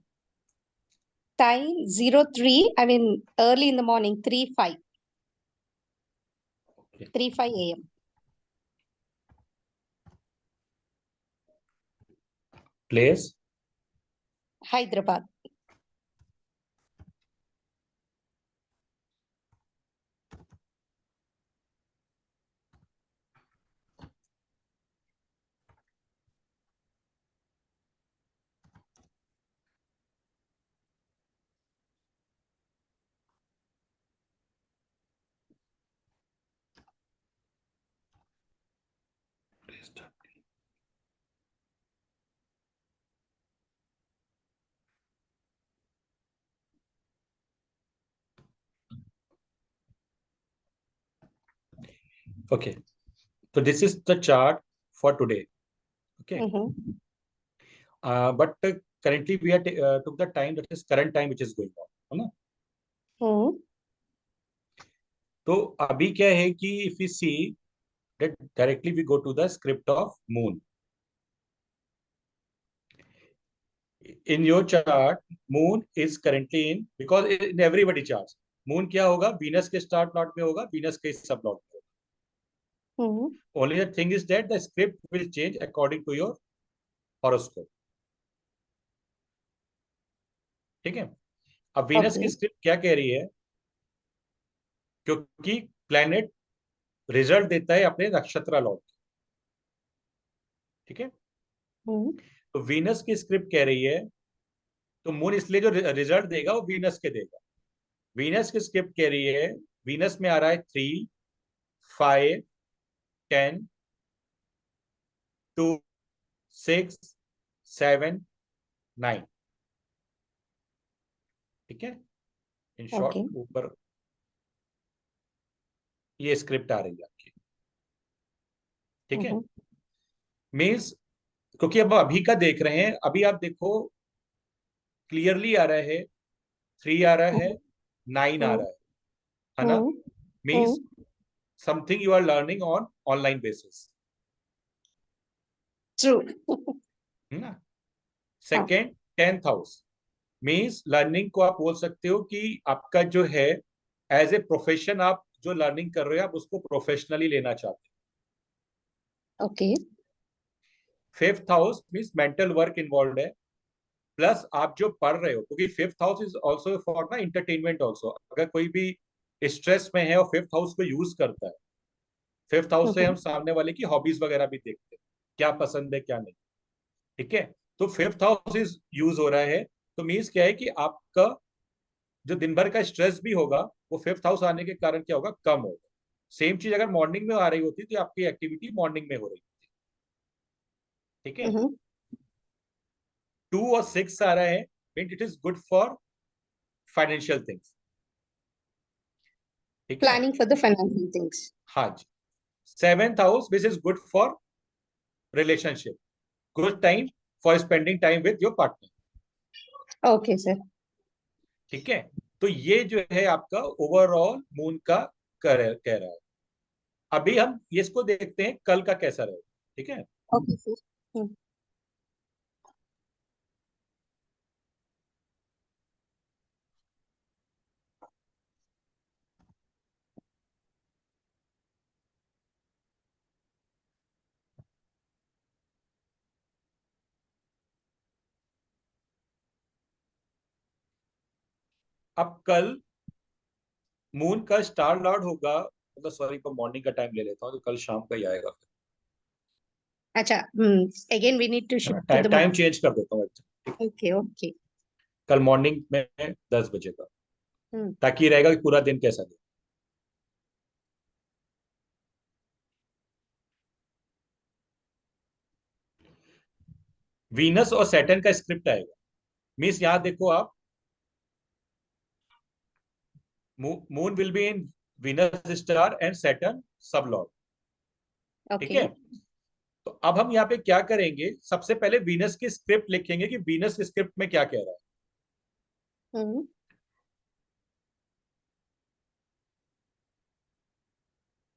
C: Time 03, I mean early in the morning, 3:05 a.m.
B: Place
C: Hyderabad.
B: Okay. तो this is the chart for today. Okay,
C: Mhm.
B: But currently we are took the time, that is current time which is going on, है ना।
C: Mhm.
B: तो अभी क्या है कि if we see that directly we go to the script of moon. In your chart moon is currently in, because in everybody charts moon क्या होगा, Venus के स्टार प्लॉट में होगा, Venus के सब प्लॉट में होगा।
C: Mhm.
B: Only the thing is that the script will change according to your horoscope. ठीक है। अब Venus की
C: Okay.
B: स्क्रिप्ट क्या कह रही है, क्योंकि प्लैनेट रिजल्ट देता है अपने नक्षत्र लॉट। ठीक है।
C: Mhm.
B: तो वीनस की स्क्रिप्ट कह रही है, तो मून इसलिए जो रिजल्ट देगा वो वीनस के देगा। वीनस की स्क्रिप्ट कह रही है, वीनस में आ रहा है 3, 5, 10, 2, 6, 7, 9। ठीक है। In short
C: Okay.
B: ऊपर ये स्क्रिप्ट आ रही है आपकी। ठीक है।
C: Mhm.
B: मीन्स क्योंकि अब अभी का देख रहे हैं, अभी आप देखो क्लियरली आ रहा है, 3 आ रहा है, 9 आ रहा है ना।
C: Mhm.
B: Means something you are learning on online basis,
C: True.
B: है ना। Second 10th house means learning को आप बोल सकते हो कि आपका जो है एज ए प्रोफेशन, आप जो लर्निंग कर रहे हो आप उसको प्रोफेशनली लेना चाहते हो।
C: Okay.
B: 5th house means mental work involve है, प्लस आप जो पढ़ रहे हो, क्योंकि 5th house is also for ना एंटरटेनमेंट ऑल्सो। अगर कोई भी स्ट्रेस में है और 5th हाउस को यूज करता है, 5th हाउस से हम सामने वाले की हॉबीज वगैरह भी देखते हैं, क्या पसंद है क्या नहीं। ठीक है। तो 5th हाउस इज यूज हो रहा है, तो मीन्स क्या है कि आपका जो दिन भर का स्ट्रेस भी होगा वो 5th हाउस आने के कारण क्या होगा, कम होगा। सेम चीज अगर मॉर्निंग में आ रही होती तो आपकी एक्टिविटी मॉर्निंग में हो रही होती। ठीक है।
C: Mhm.
B: 2 और 6 आ रहा है, mean it is good for financial things. ठीक है।
C: Planning for the financial things.
B: हाँ जी। 7th house this is good for relationship, good time for spending time with your partner.
C: Okay, sir.
B: ठीक है। तो ये जो है आपका ओवरऑल मून का कह रहा है। अभी हम इसको देखते हैं कल का कैसा रहेगा, ठीक है।
C: Okay, sir.
B: अब कल मून का स्टार लॉर्ड होगा, मतलब सॉरी पर मॉर्निंग का टाइम ले लेता हूँ, तो कल शाम का ही आएगा।
C: Acha, again we need to shift to
B: time
C: the
B: time
C: morning.
B: Change कर देता हूँ actually।
C: Okay, okay.
B: कल मॉर्निंग में 10 बजे का,
C: हम्म।
B: ताकि ये रहेगा कि पूरा दिन कैसा गया। वीनस और सैटर्न का स्क्रिप्ट आएगा। मीन्स यहां देखो आप, moon will be in Venus star and Saturn सब लॉर्ड, ठीक है।
C: Okay.
B: तो अब हम यहाँ पे क्या करेंगे, सबसे पहले वीनस की स्क्रिप्ट लिखेंगे कि वीनस स्क्रिप्ट में क्या कह रहा है।
C: हम्म।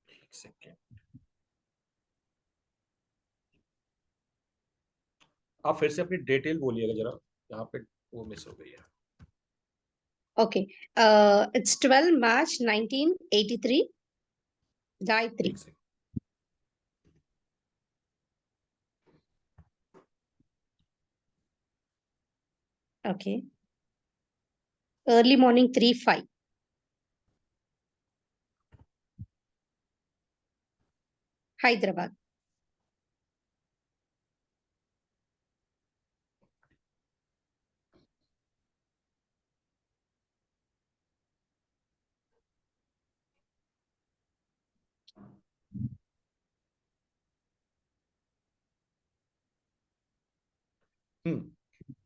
B: एक सेकेंड, आप फिर से अपनी डिटेल बोलिएगा जरा, यहाँ पे वो मिस हो गई है।
C: Okay. It's 12 March 1983. Gayatri.
B: एक second,
C: Okay. Early morning 3:05. Hyderabad.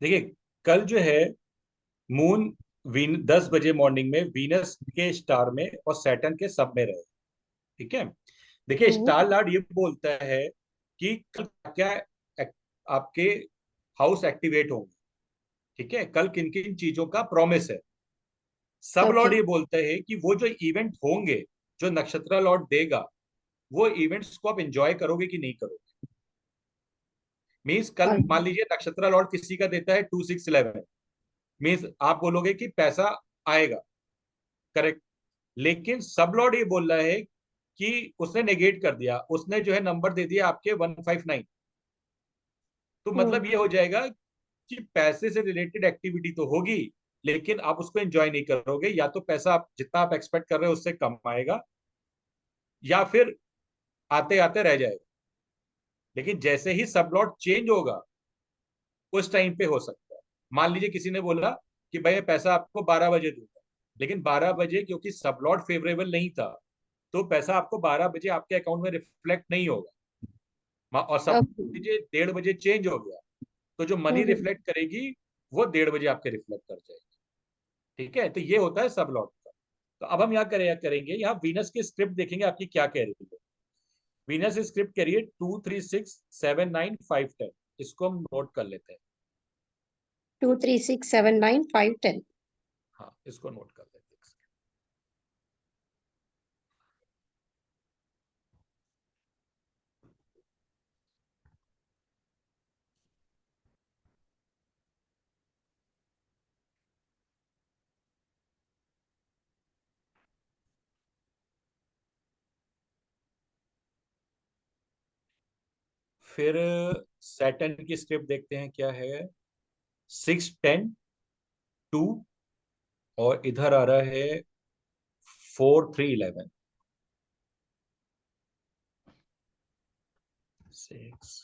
B: देखिए कल जो है मून 10 बजे मॉर्निंग में वीनस के स्टार में और सैटर्न के सब में रहे, ठीक है। देखिए
C: हम्म।
B: स्टार लॉर्ड ये बोलता है कि कल क्या आपके हाउस एक्टिवेट होंगे, ठीक है, कल किन किन चीजों का प्रॉमिस है। सब लॉर्ड
C: Okay.
B: ये बोलता है कि वो जो इवेंट होंगे, जो नक्षत्र लॉर्ड देगा, वो इवेंट्स को आप एंजॉय करोगे कि नहीं करोगे। मीन्स कल
C: Alright.
B: मान लीजिए नक्षत्र लॉर्ड किसी का देता है 2611, मीन्स आप बोलोगे कि पैसा आएगा, करेक्ट। लेकिन सब लॉर्ड ये बोल रहा है कि उसने नेगेट कर दिया, उसने जो है नंबर दे दिया आपके 159। तो मतलब ये हो जाएगा कि पैसे से रिलेटेड एक्टिविटी तो होगी, लेकिन आप उसको एंजॉय नहीं करोगे। या तो पैसा आप जितना आप एक्सपेक्ट कर रहे हो उससे कम आएगा, या फिर आते आते रह जाएगा। लेकिन जैसे ही सब लॉट चेंज होगा उस टाइम पे हो सकता है, मान लीजिए किसी ने बोला कि भाई पैसा आपको 12 बजे दूंगा, लेकिन 12 बजे क्योंकि सब लॉट फेवरेबल नहीं था, तो पैसा आपको 12 बजे आपके अकाउंट में रिफ्लेक्ट नहीं होगा। और सब
C: Okay.
B: लीजिए 1:30 बजे चेंज हो गया, तो जो मनी
C: हम्म।
B: रिफ्लेक्ट करेगी वो 1:30 बजे आपके रिफ्लेक्ट कर जाएगी, ठीक है। तो ये होता है सब लॉट का। तो अब हम यहाँ करेंगे, यहाँ वीनस की स्क्रिप्ट देखेंगे आपकी क्या कह रही है। वीनस स्क्रिप्ट कह रही है 2 3 6 7 9 5 10। इसको हम नोट कर लेते हैं।
C: 2 3 6 7 9 5 10.
B: हाँ, इसको नोट कर लेते हैं। फिर सैटर्न की स्क्रिप्ट देखते हैं क्या है। 6 10 2, और इधर आ रहा है 4 3 11 6।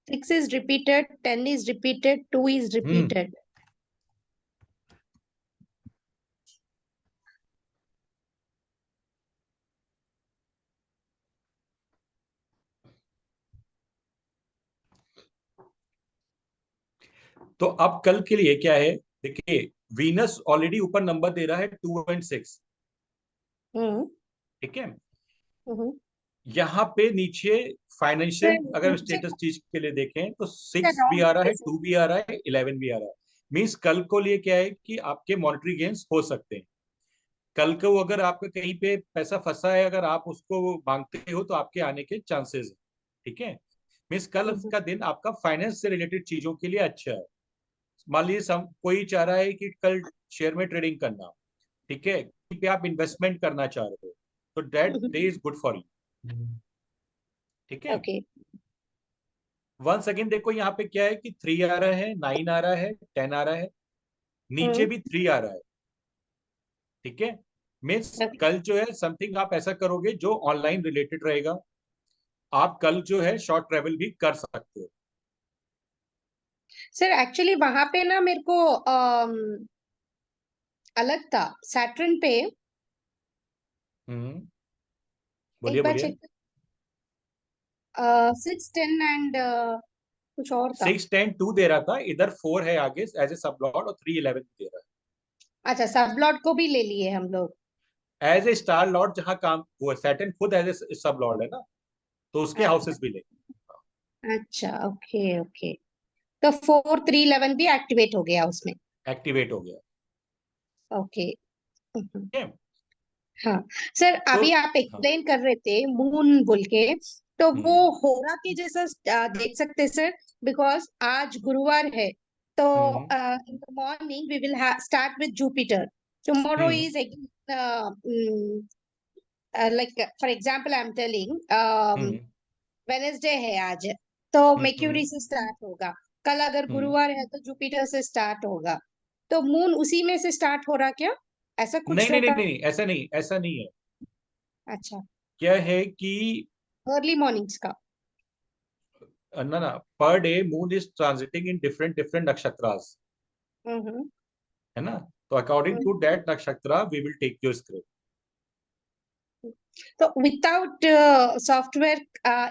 C: 6 is repeated, 10 is repeated, 2 is repeated.
B: तो अब कल के लिए क्या है, देखिए वीनस ऑलरेडी ऊपर नंबर दे रहा है 2 और 6,
C: हम्म।
B: ठीक है।
C: हम्म।
B: यहाँ पे नीचे फाइनेंशियल
C: Sir,
B: अगर
C: sir,
B: स्टेटस चीज के लिए देखें तो 6 भी
C: wrong
B: आ रहा है,
C: person.
B: 2 भी आ रहा है, 11 भी आ रहा है। मीन्स कल को लिए क्या है कि आपके मॉनेटरी गेन्स हो सकते हैं। कल को अगर आपका कहीं पे पैसा फंसा है, अगर आप उसको मांगते हो तो आपके आने के चांसेस है। ठीक है, मीन्स कल का दिन आपका फाइनेंस से रिलेटेड चीजों के लिए अच्छा है। मान लीजिए कोई चाह रहा है कि कल शेयर में ट्रेडिंग करना, ठीक है, कहीं पे आप इन्वेस्टमेंट करना चाह रहे हो, तो that day is good for you. ठीक है,
C: Okay.
B: वंस अगेन देखो यहाँ पे क्या है कि 3 आ रहा है, 9 आ रहा है, 10 आ रहा है, नीचे भी 3 आ रहा है। ठीक है, मीन्स
C: Okay.
B: कल जो है समथिंग आप ऐसा करोगे जो ऑनलाइन रिलेटेड रहेगा। आप कल जो है शॉर्ट ट्रेवल भी कर सकते हो।
C: सर एक्चुअली वहां पे ना मेरे को अलग था सैटर्न पे।
B: बोलिए
C: एक बार
B: बोलिए।
C: चेक 6, 10 एंड कुछ और था।
B: 6, 10, 2 दे रहा था, इधर 4 है आगे एज ए सब लॉट, और 3, 11 दे रहा
C: अच्छा, सब लॉट को भी ले लिए हम लोग।
B: है एज ए स्टार लॉट। जहां काम वो है सैटर्न खुद एज ए सब लॉट है ना, तो उसके हाउसेस भी ले
C: अच्छा, ओके ओके। तो 4, 3, 11 भी एक्टिवेट हो गया उसमें।
B: एक्टिवेट हो गया।
C: ओके।
B: ठीक है,
C: हाँ सर,
B: तो
C: अभी आप
B: हाँ,
C: एक्सप्लेन कर रहे थे मून बोल के, तो वो
B: हम्म,
C: होरा के जैसा देख सकते सर, बिकॉज आज गुरुवार है, तो
B: hmm,
C: in the morning we will start with Jupiter, tomorrow
B: hmm,
C: is like for example I am telling
B: hmm,
C: Wednesday है आज, तो
B: हम्म,
C: मेक्यूरी से स्टार्ट होगा। कल अगर
B: हम्म।
C: गुरुवार है तो जुपिटर से स्टार्ट होगा। तो मून उसी में से स्टार्ट हो रहा क्या? ऐसा
B: नहीं
C: कुछ
B: नहीं नहीं
C: रहता?
B: नहीं, ऐसा नहीं, ऐसा नहीं है।
C: अच्छा,
B: क्या है कि
C: अर्ली मॉर्निंग्स का।
B: ना ना, per day moon is transiting in different different nakshatras,
C: hmm.
B: है ना। तो according to that nakshatra we will take your script.
C: तो विदाउट सॉफ्टवेयर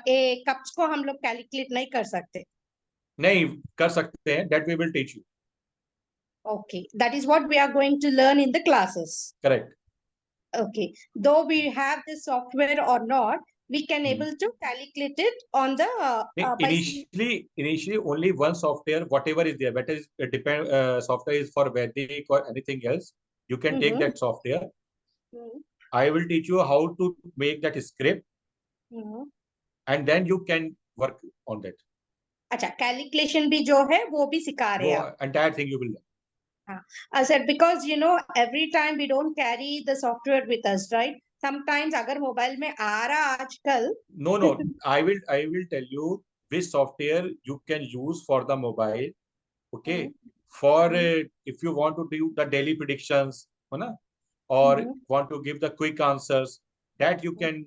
C: ए कप्स को हम लोग कैलकुलेट नहीं कर सकते?
B: नहीं कर सकते हैं, that we will teach you.
C: Okay, that is what we are going to learn in the classes.
B: Correct.
C: Okay, though we have this software or not, we can able to calculate it on the by seeing.
B: Initially only one software, whatever is there, whether is depend software is for Vedic or anything else, you can take
C: Mhm,
B: that software.
C: mhm,
B: I will teach you how to make that script,
C: mhm.
B: and then you can work on that.
C: अच्छा, calculation भी जो है वो भी सिखा रहे
B: वो
C: हैं आप?
B: entire thing you will learn.
C: हाँ sir, because you know every time we don't carry the software with us, right? Sometimes अगर मोबाइल में आ रहा आजकल।
B: No, I will tell you which software you can use for the mobile. Okay, for if you want to do the daily predictions, है ना, or want to give the quick answers, that you can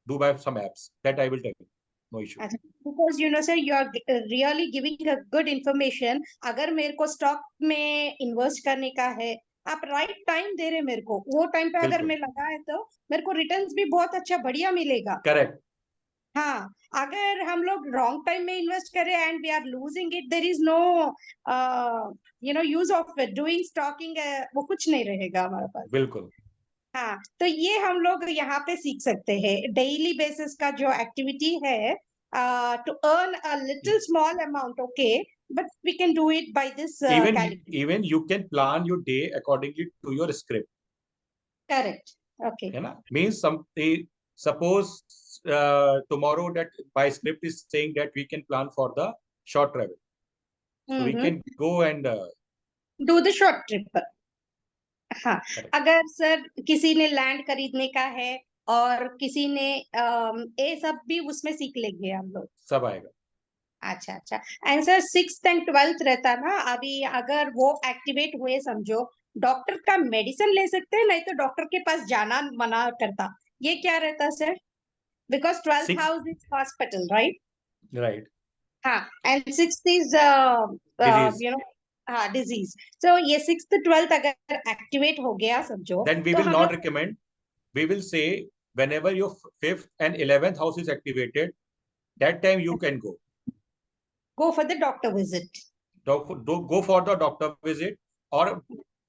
B: do by some apps. That I will tell you. No issue.
C: Because you know sir, you are really giving a good information. अगर मेरे को stock में invest करने का है, आप right time दे रहे मेरे को, वो टाइम पे अगर
B: बिल्कुल
C: मैं लगाए तो मेरे को रिटर्न्स भी बहुत अच्छा बढ़िया मिलेगा।
B: करेक्ट।
C: हाँ, अगर हम लोग रॉन्ग टाइम में इन्वेस्ट करें and we are losing it, there is no you know use of doing stocking, वो कुछ नहीं रहेगा हमारे पास।
B: बिल्कुल
C: हाँ, तो ये हम लोग यहाँ पे सीख सकते हैं डेली बेसिस का जो एक्टिविटी है, to earn a little small amount, okay, but we can do it by this calculation.
B: even you can plan your day accordingly to your script.
C: Correct, okay.
B: है ना, means suppose tomorrow that my script is saying that we can plan for the short travel, so we can go and
C: do the short trip. हाँ,
B: correct.
C: अगर sir किसी ने land खरीदने का है और किसी ने ये सब भी उसमें सीख लेंगे हम लोग।
B: सब आएगा।
C: अच्छा अच्छा। And sir 6th and 12th रहता ना अभी, अगर वो एक्टिवेट हुए समझो, डॉक्टर का मेडिसिन ले सकते हैं, नहीं तो डॉक्टर के पास जाना मना करता, ये क्या रहता sir? Because 12th
B: Six,
C: house is hospital, right?
B: right,
C: हाँ, and 6th is
B: disease.
C: You know, हाँ, डिजीज। सो ये 6th 12th अगर एक्टिवेट हो गया समझो,
B: Then we
C: तो
B: will
C: हम
B: not
C: लोग
B: recommend. We will say whenever your 5th and 11th house is activated, that time you can go.
C: go for the doctor visit.
B: Go for the doctor visit, or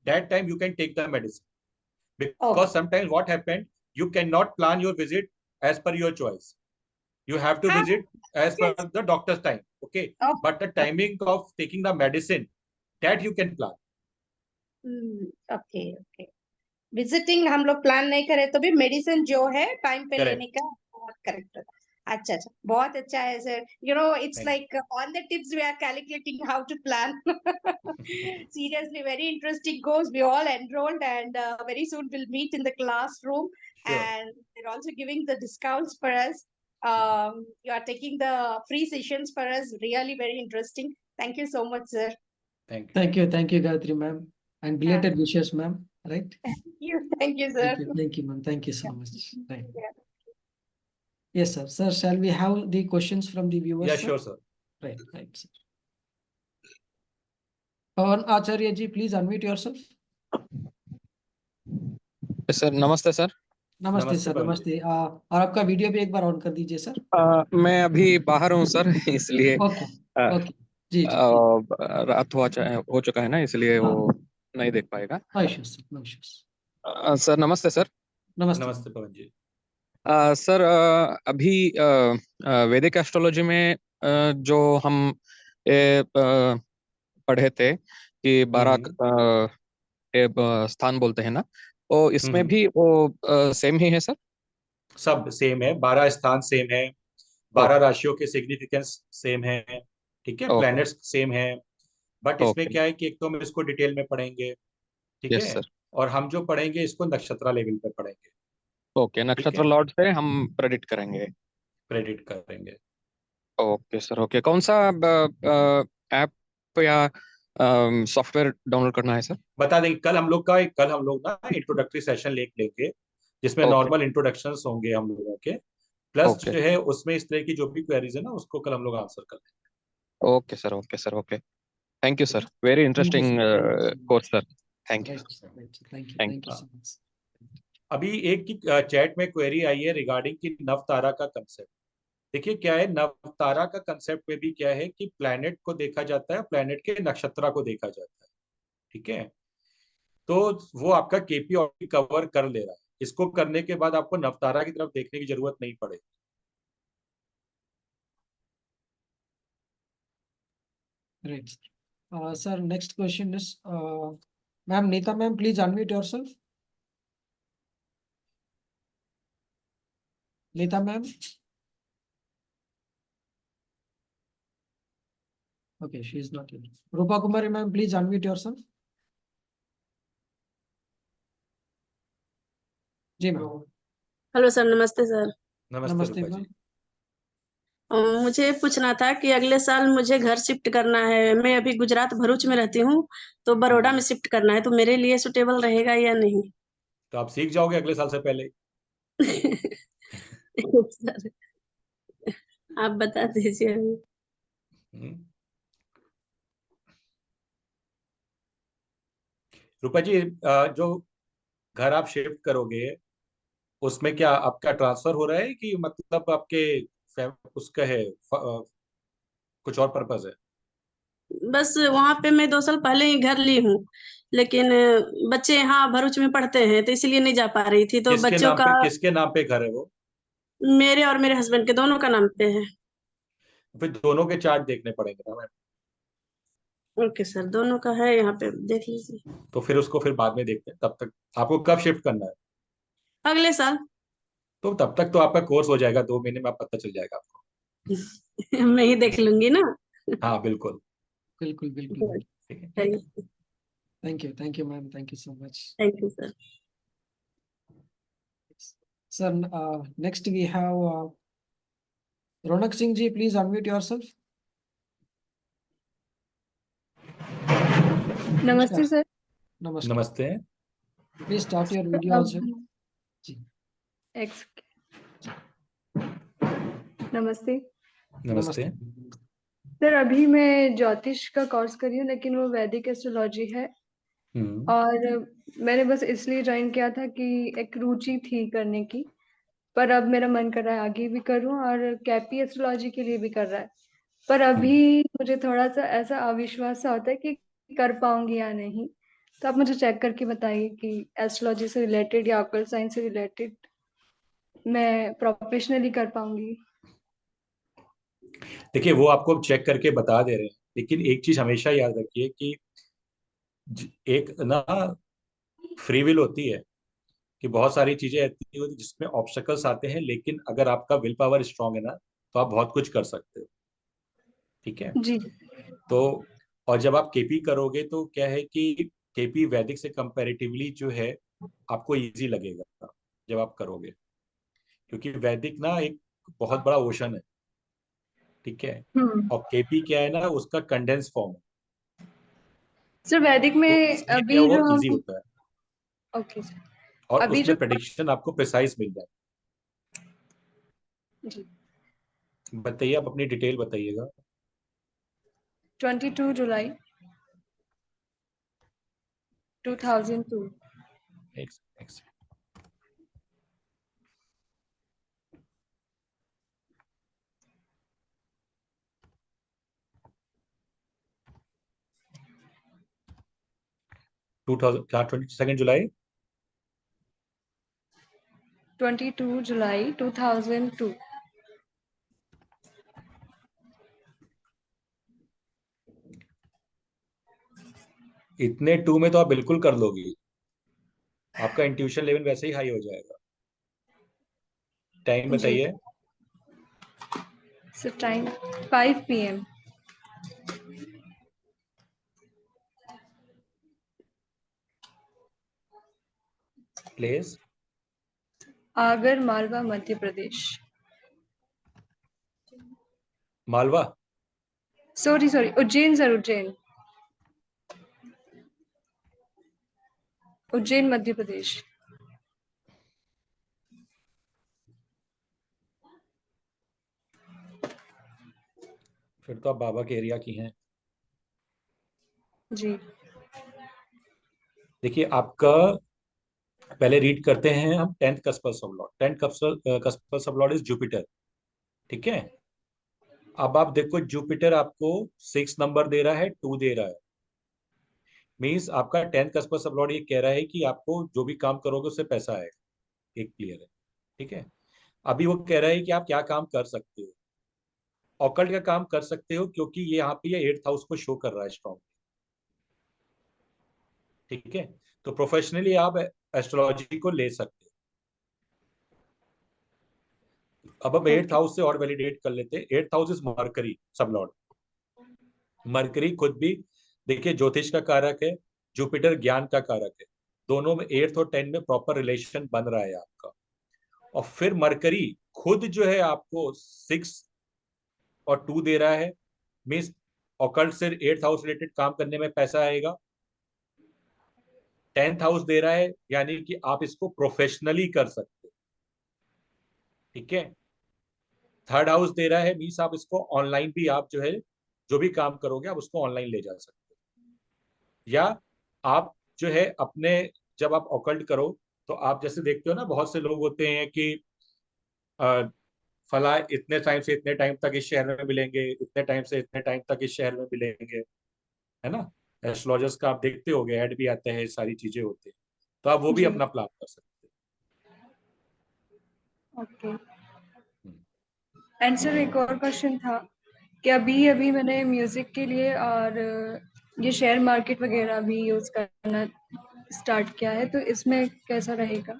B: that time you can take the medicine.
C: Okay.
B: Because sometimes what happened, you cannot plan your visit as per your choice. You have to visit as per the doctor's time. Okay.
C: Oh,
B: But the timing of taking the medicine, that you can plan.
C: Okay okay. Visiting हम लोग plan नहीं करे तो भी medicine जो है time पे
B: Correct.
C: लेने का बहुत करेक्ट है। अच्छा अच्छा, बहुत अच्छा है sir. You know it's
B: Thank
C: like on the tips we are calculating how to plan. Seriously, very interesting course. We all enrolled and very soon we'll meet in the classroom.
B: Sure.
C: And they're also giving the discounts for us. You are taking the free sessions for us. Really very interesting. Thank you so much, sir.
B: Thank you.
A: Thank you, Gayatri ma'am, and belated wishes, ma'am. Right?
C: Thank you, sir.
A: Thank you, ma'am. Thank you so much. Right.
C: Yeah.
A: Yes, sir. Sir, shall we have the questions from the viewers?
B: Yeah,
A: sir?
B: sure, sir.
A: Right, sir. Pawan Acharya ji, please unmute yourself.
G: Sir नमस्ते sir.
A: नमस्ते
B: नमस्ते
A: sir,
B: पवन जी।
A: नमस्ते। और आपका video भी एक बार on कर दीजिए सर।
G: मैं अभी बाहर हूँ सर, इसलिए
A: ओके ओके, जी जी।
G: रात हो चुका है ना, इसलिए वो नहीं देख पाएगा।
A: No issues sir, no issues.
G: Sir नमस्ते सर।
A: नमस्ते।
B: नमस्ते पवन जी।
G: सर अभी वैदिक एस्ट्रोलॉजी में जो हम पढ़े थे कि 12 स्थान बोलते हैं ना, तो इसमें भी वो सेम ही है सर?
B: सब सेम है, 12 स्थान सेम है, 12 राशियों के सिग्निफिकेंस सेम है, ठीक है,
G: ओके।
B: प्लैनेट्स सेम है। बट इसमें
G: ओके।
B: क्या है कि एक तो हम इसको डिटेल में पढ़ेंगे, ठीक
G: यस
B: है,
G: सर।
B: और हम जो पढ़ेंगे इसको नक्षत्र लेवल पे पढ़ेंगे,
G: ओके, नक्षत्र लॉर्ड से हम प्रेडिक्ट करेंगे।
B: प्रेडिक्ट करेंगे।
G: Okay sir, okay. कौन सा ऐप या सॉफ्टवेयर डाउनलोड करना है सर?
B: बता देंगे। कल हम लोग ना इंट्रोडक्टरी सेशन लेंगे, जिसमें
G: ओके।
B: नॉर्मल इंट्रोडक्शंस होंगे हम लोगों के, प्लस
G: ओके।
B: जो है उसमें इस तरह की जो भी क्वेरीज है ना उसको कल हम लोग आंसर कर लेंगे।
G: Okay sir, okay sir, okay. Thank you sir, very interesting course sir. Thank you.
A: Thank you so much.
B: अभी एक की चैट में क्वेरी आई है रिगार्डिंग की नवतारा का कंसेप्ट। देखिए क्या है, नवतारा का कंसेप्ट में भी क्या है कि प्लैनेट को देखा जाता है, प्लैनेट के नक्षत्र को देखा जाता है, ठीक है। तो वो आपका केपी ऑलरेडी कवर कर ले रहा है, इसको करने के बाद आपको नवतारा की तरफ देखने की जरूरत नहीं पड़ेगी।
A: Right. Sir, next question is, ma'am, Neeta ma'am, please unmute yourself. Neeta ma'am. Okay, she is not here. Rupa Kumari ma'am, please unmute yourself. जी मैम।
H: हेलो सर, नमस्ते सर।
B: नमस्ते
A: नमस्ते
B: रूपा
A: मैम।
B: जी।
H: मुझे पूछना था कि अगले साल मुझे घर शिफ्ट करना है। मैं अभी गुजरात भरूच में रहती हूँ, तो बड़ौदा में शिफ्ट करना है, तो मेरे लिए सुटेबल रहेगा या नहीं?
B: तो आप सीख जाओगे अगले साल से पहले।
H: सर आप बता दीजिए अभी।
B: हम्म। रूपा जी, जो घर आप शिफ्ट करोगे उसमें क्या आपका ट्रांसफर हो रहा है कि मतलब आपके उसका है कुछ और पर्पस है?
H: बस वहां पे मैं 2 साल पहले ही घर ली हूँ, लेकिन बच्चे यहाँ भरूच में पढ़ते हैं, तो इसीलिए नहीं जा पा रही थी। तो बच्चों का
B: किसके नाम पे घर है वो?
H: मेरे और मेरे हस्बैंड के दोनों का नाम पे है।
B: फिर दोनों के चार्ट देखने पड़ेंगे ना मैम।
H: ओके सर, दोनों का है, यहाँ पे देख लीजिए।
B: तो फिर उसको फिर बाद में देखते हैं। तब तक आपको कब शिफ्ट करना है?
H: अगले साल।
B: तो तब तक तो आपका कोर्स हो जाएगा, 2 महीने में आप पता चल जाएगा आपको।
H: मैं ही देख लूंगी ना।
B: हाँ बिल्कुल।
A: बिल्कुल बिल्कुल।
B: ठीक है।
A: Thank you ma'am, thank you so much.
H: Thank you sir.
A: Sir, next we have Ronak Singh ji, please unmute yourself.
I: नमस्ते सर।
A: नमस्कार।
B: नमस्ते।
A: Please start your video also. जी।
I: नमस्ते
B: नमस्ते।
I: सर, अभी मैं ज्योतिष का कोर्स कर रही हूँ, लेकिन वो वैदिक एस्ट्रोलॉजी है। और मैंने बस इसलिए ज्वाइन किया था कि एक रुचि थी करने की, पर अब मेरा मन कर रहा है आगे भी करूँ, और कैपी एस्ट्रोलॉजी के लिए भी कर रहा है। पर अभी मुझे थोड़ा सा ऐसा अविश्वास सा होता है कि कर पाऊंगी या नहीं। तो आप मुझे चेक करके बताइए कि एस्ट्रोलॉजी से रिलेटेड या ऑकल्ट साइंस से रिलेटेड। मैं प्रोफेशनली कर पाऊंगी।
B: देखिए वो आपको चेक करके बता दे रहे हैं, लेकिन एक चीज हमेशा याद रखिए कि एक ना फ्री विल होती है कि बहुत सारी चीजें ऐसी होती जिसमें ऑब्स्टेकल्स आते हैं, लेकिन अगर आपका विल पावर स्ट्रांग है ना तो आप बहुत कुछ कर सकते हो। ठीक है।
I: जी।
B: तो और जब आप केपी करोगे तो क्या है कि केपी वैदिक से कंपैरेटिवली जो है आपको इजी लगेगा जब आप करोगे, क्योंकि वैदिक ना एक बहुत बड़ा ओशन है। ठीक है। और केपी क्या है ना, उसका कंडेंस फॉर्म है,
I: सर वैदिक
B: तो
I: में
B: इसलिए क्या
I: अभी
B: वो
I: जो
B: इजी
I: हम
B: होता है
I: ओके सर,
B: और
I: अभी जो
B: उसमें प्रेडिक्शन आपको प्रिसाइज मिल जाए।
I: जी
B: बताइए, आप अपनी डिटेल बताइएगा।
I: 22 जुलाई 2002।
B: एक सेकंड। 2000 क्या 22 जुलाई
I: 22 जुलाई 2002।
B: इतने टू में तो आप बिल्कुल कर लोगी, आपका इंट्यूशन लेवल वैसे ही हाई हो जाएगा। टाइम
I: जी
B: बताइए।
I: Sir time 5 PM।
B: Place
I: Agar Malwa Madhya Pradesh.
B: Malwa.
I: Sorry sorry Ujjain sir, Ujjain. Ujjain Madhya Pradesh.
B: फिर तो आप बाबा के एरिया की हैं।
I: जी
B: देखिए आपका पहले रीड करते हैं हम 10th कस्पर सब लॉर्ड। 10th कस्पर सब लॉर्ड इज जुपिटर। ठीक है। अब आप देखो जुपिटर आपको 6 नंबर दे रहा है, 2 दे रहा है, मीन्स आपका 10th कस्पर सब लॉर्ड ये कह रहा है कि आपको जो भी काम करोगे उससे पैसा आएगा। एक क्लियर है। ठीक है। अभी वो कह रहा है कि आप क्या काम कर सकते हो। ऑकल्ट का काम कर सकते हो क्योंकि ये यहाँ पे ये 8th हाउस को शो कर रहा है स्ट्रॉन्ग। ठीक है। तो प्रोफेशनली आप एस्ट्रोलॉजी को ले सकते हो। अब हम 8th
I: ओके
B: हाउस से और वैलिडेट कर लेते हैं। 8th हाउस इज मरकरी सब लॉर्ड। मरकरी खुद भी देखिए ज्योतिष का कारक है, जुपिटर ज्ञान का कारक है। दोनों में 8th और 10th में प्रॉपर रिलेशन बन रहा है आपका। और फिर मरकरी खुद जो है आपको 6 और 2 दे रहा है, मीन्स ऑकल्ट से 8th हाउस रिलेटेड काम करने में पैसा आएगा। 10th हाउस दे रहा है, यानी कि आप इसको प्रोफेशनली कर सकते हो। ठीक है। 3rd हाउस दे रहा है, मीन्स आप इसको ऑनलाइन भी, आप जो है जो भी काम करोगे आप उसको ऑनलाइन ले जा सकते हो। या आप जो है अपने, जब आप ऑकल्ट करो तो आप जैसे देखते हो ना, बहुत से लोग होते हैं कि अ, फला इतने टाइम से इतने टाइम तक इस शहर में मिलेंगे, इतने टाइम से इतने टाइम तक इस शहर में मिलेंगे, है ना। एस्ट्रोलॉजर्स का आप देखते होगे, ऐड भी आते हैं, सारी चीजें होती हैं, तो आप वो भी
I: जी
B: अपना प्लान कर सकते
I: ओके।
B: हो।
I: एंड सर एक और क्वेश्चन था कि अभी अभी मैंने म्यूजिक के लिए और ये शेयर मार्केट वगैरह भी यूज करना स्टार्ट किया है, तो इसमें कैसा रहेगा?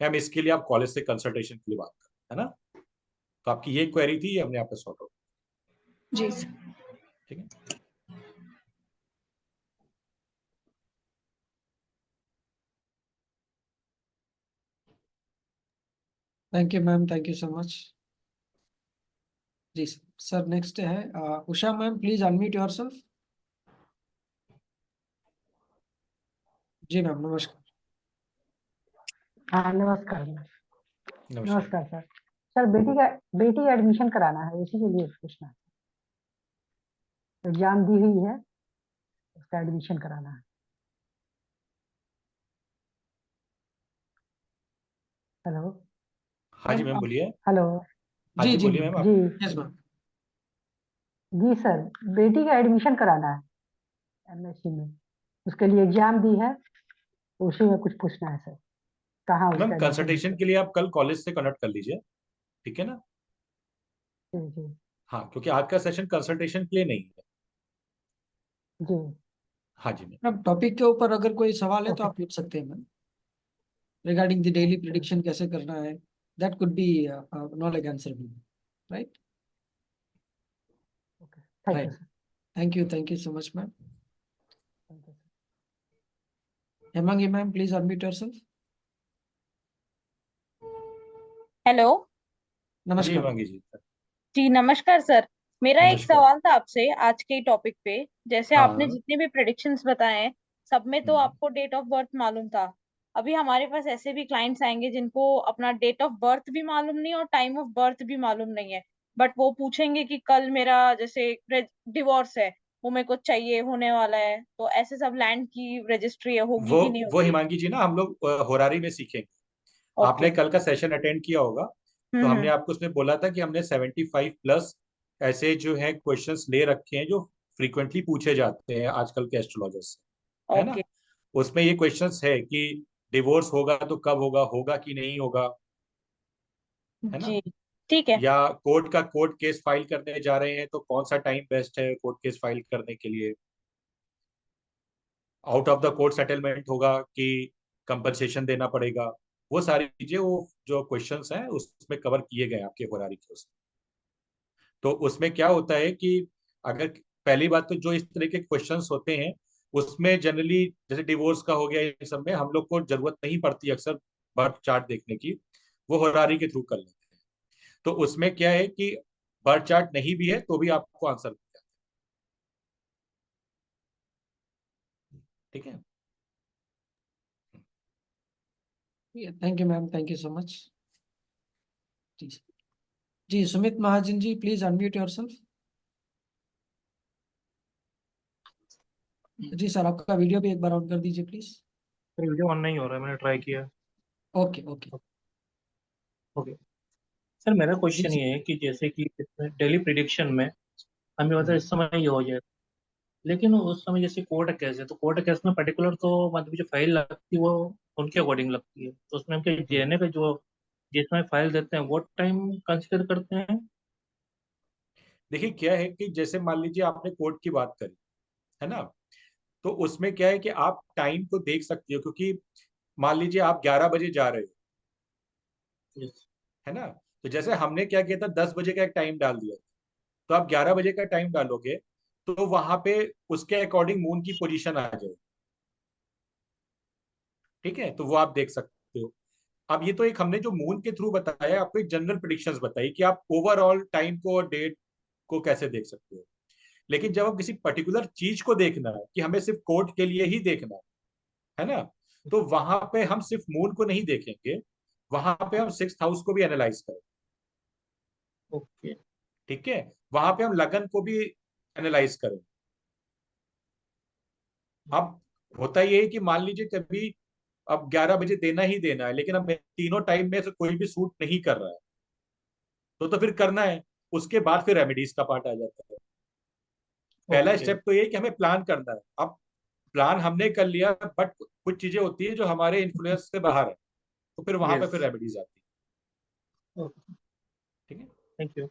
B: मैम इसके लिए आप कॉलेज से कंसल्टेशन के लिए बात करें, है ना। तो आपकी ये क्वेरी थी, ये हमने आपको सॉर्ट आउट।
I: जी सर।
B: ठीक है।
A: Thank you ma'am, thank you so much. जी सर, नेक्स्ट है Usha ma'am, please unmute yourself. जी मैम, नमस्कार।
J: हाँ नमस्कार मैम।
B: नमस्कार।
J: नमस्कार सर। सर बेटी का एडमिशन कराना है, इसी के लिए पूछना है। एग्जाम दी हुई है, उसका एडमिशन कराना है। हेलो।
B: हाँ जी मैम बोलिए।
J: हेलो।
B: हाँ
A: जी
B: जी
A: जी
B: बोलिए
A: मैम,
B: मैम आप।
J: जी
A: यस मैम।
J: जी सर, बेटी का एडमिशन कराना है एमएससी में, उसके लिए एग्जाम दी है, उसी में कुछ पूछना है सर। कहाँ
B: मैम
J: उसका एडमिशन
B: कंसल्टेशन के लिए आप कल कॉलेज से कनेक्ट कर लीजिए, ठीक है ना?
J: जी जी
B: हाँ, क्योंकि आज का सेशन कंसल्टेशन के लिए नहीं है।
J: जी
B: हाँ जी मैम।
A: मैम टॉपिक के ऊपर अगर कोई सवाल है तो
J: ओके
A: आप पूछ सकते हैं ma'am, regarding the daily prediction कैसे करना है, that could be knowledge answer भी, right?
J: Okay thank you
A: right,
J: sir
A: thank you so much ma'am.
J: Thank you
A: Hemangi ma'am, please unmute yourself.
K: Hello.
B: जी
A: नमस्कार.
B: मांगी जी।
K: जी नमस्कार सर। मेरा एक
B: नमस्कार।
K: सवाल था आपसे आज के टॉपिक पे। जैसे आपने
B: हाँ।
K: जितने भी प्रेडिक्शंस बताए हैं सब में तो
B: हम्म,
K: आपको डेट ऑफ बर्थ मालूम था। अभी हमारे पास ऐसे भी क्लाइंट्स आएंगे जिनको अपना डेट ऑफ बर्थ भी मालूम नहीं और टाइम ऑफ बर्थ भी मालूम नहीं है, बट वो पूछेंगे कि कल मेरा जैसे डिवोर्स है, वो मेरे को चाहिए होने वाला है, तो ऐसे सब लैंड की रजिस्ट्री होगी कि नहीं
B: वो
K: होगी?
B: हिमांगी जी ना हम लोग होरारी में सीखेंगे।
K: ओके।
B: आपने कल का सेशन अटेंड किया होगा, तो हमने
K: हम्म।
B: आपको उसमें बोला था कि हमने 75 प्लस ऐसे जो है क्वेश्चंस ले रखे हैं जो फ्रीक्वेंटली पूछे जाते हैं आजकल के एस्ट्रोलॉजर से, है ना?
K: ओके।
B: उसमें ये क्वेश्चंस है कि डिवोर्स होगा तो कब होगा, होगा कि नहीं होगा, है ना?
K: जी ठीक है।
B: या कोर्ट केस फाइल करने जा रहे हैं तो कौन सा टाइम बेस्ट है कोर्ट केस फाइल करने के लिए, out of the court settlement होगा कि कंपनसेशन देना पड़ेगा। वो सारी चीजें, वो जो क्वेश्चंस हैं उसमें कवर किए गए आपके होरारी के उसमें। तो उसमें क्या होता है कि अगर पहली बात तो जो इस तरह के क्वेश्चंस होते हैं उसमें जनरली जैसे डिवोर्स का हो गया, इन सब में हम लोग को जरूरत नहीं पड़ती अक्सर बर्थ चार्ट देखने की, वो होरारी के थ्रू कर लेते हैं। तो उसमें क्या है कि बर्थ चार्ट नहीं भी है तो भी आपको आंसर मिल जाता है, ठीक है?
A: Thank you ma'am, thank you so much. जी जी, Sumit Mahajan ji, please unmute yourself. जी सर, आपका वीडियो भी एक बार ऑन कर दीजिए प्लीज.
L: वीडियो ऑन नहीं हो रहा है, मैंने ट्राई किया।
A: Okay okay.
L: ओके सर, मेरा
A: जी
L: क्वेश्चन ये है कि जैसे कि डेली प्रिडिक्शन में हमें पता है इस समय ये हो जाए, लेकिन उस समय जैसे कोर्ट केस है तो कोर्ट केस में पर्टिकुलर तो मतलब जो फाइल लगती है वो उनके अकॉर्डिंग लगती है, तो उसमें हम क्या जेएनए पे जो जिसमें फाइल देते हैं वो टाइम कंसिडर करते हैं?
B: देखिए क्या है कि जैसे मान लीजिए आपने कोर्ट की बात करी, है ना? तो उसमें क्या है कि आप टाइम को देख सकते हो, क्योंकि मान लीजिए आप 11 बजे जा रहे हो,
L: Yes.
B: है ना? तो जैसे हमने क्या किया था, 10 बजे का एक टाइम डाल दिया, तो आप 11 बजे का टाइम डालोगे तो वहां पे उसके अकॉर्डिंग मून की पोजीशन आ जाए, ठीक है? तो वो आप देख सकते हो। अब ये तो एक हमने जो मून के थ्रू बताया, आपको एक जनरल प्रिडिक्शंस बताई कि आप ओवरऑल टाइम को और डेट को कैसे देख सकते हो। लेकिन जब हम किसी पर्टिकुलर चीज को देखना है कि हमें सिर्फ कोर्ट के लिए ही देखना है ना, तो वहां पे हम सिर्फ मून को नहीं देखेंगे, वहां पे हम 6th हाउस को भी एनालाइज करें,
L: ओके।
B: ठीक है? वहां पे हम लगन को भी एनालाइज करें। अब होता ये है कि मान लीजिए कभी अब 11 बजे देना ही देना है, लेकिन अब तीनों टाइम में से कोई भी सूट नहीं कर रहा है, तो फिर करना है। उसके बाद फिर रेमेडीज का पार्ट आ जाता है। पहला
L: ओके।
B: स्टेप तो ये कि हमें प्लान करना है। अब प्लान हमने कर लिया, बट कुछ चीजें होती है जो हमारे इन्फ्लुएंस से बाहर है, तो फिर वहां पे
L: यस।
B: फिर रेमेडीज आती है,
L: ओके।
B: ठीक है?
L: Thank you.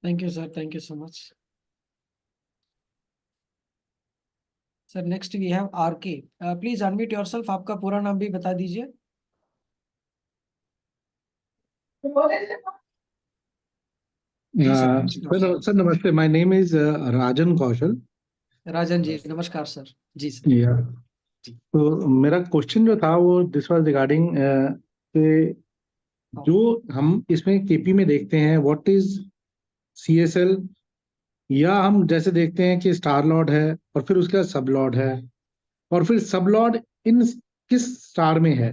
A: Thank you sir, thank you so much. Sir next we have R K. Please unmute yourself, आपका पूरा नाम भी बता दीजिए. जी सर, नमस्कार
M: सर सर नमस्ते, my name is Rajan Kaushal.
A: Rajan ji, नमस्कार सर. जी सर.
M: या तो मेरा क्वेश्चन जो था वो दिस वाज रिगार्डिंग जो हम इसमें केपी में देखते हैं व्हाट इज सीएसएल, या हम जैसे देखते हैं कि स्टार लॉर्ड है और फिर उसके बाद सब लॉर्ड है और फिर सब लॉर्ड इन किस स्टार में है,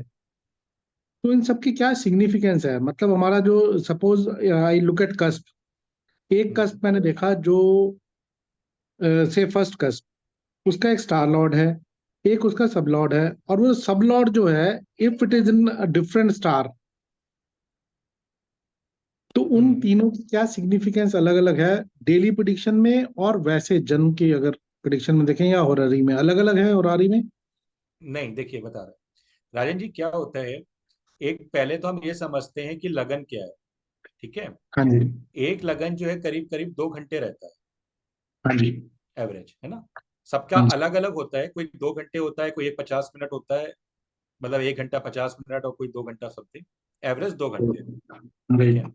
M: तो इन सब की क्या सिग्निफिकेंस है? मतलब हमारा जो suppose I look at cusp, एक कस्प मैंने देखा जो से फर्स्ट कस्प उसका एक स्टार लॉर्ड है, एक उसका सब लॉर्ड है, और वो सब लॉर्ड जो है if it is in different star, तो उन तीनों की क्या सिग्निफिकेंस अलग अलग है डेली प्रिडिक्शन में और वैसे जन्म की अगर प्रिडिक्शन में देखें, या होरारी में अलग अलग है? होरारी में
B: नहीं, देखिए बता रहा हूं। राजन जी क्या होता है, एक पहले तो हम ये समझते हैं कि लगन क्या है, ठीक है।
M: हाँ जी,
B: एक लगन जो है करीब करीब 2 घंटे रहता है,
M: हाँ जी,
B: एवरेज, है ना। सबका
M: हाँ जी,
B: अलग अलग होता है, कोई 2 घंटे होता है, कोई 50 मिनट होता है, मतलब 1 घंटा 50 मिनट, और कोई 2 घंटा समथिंग, एवरेज 2 घंटे, ठीक है।
M: राइट,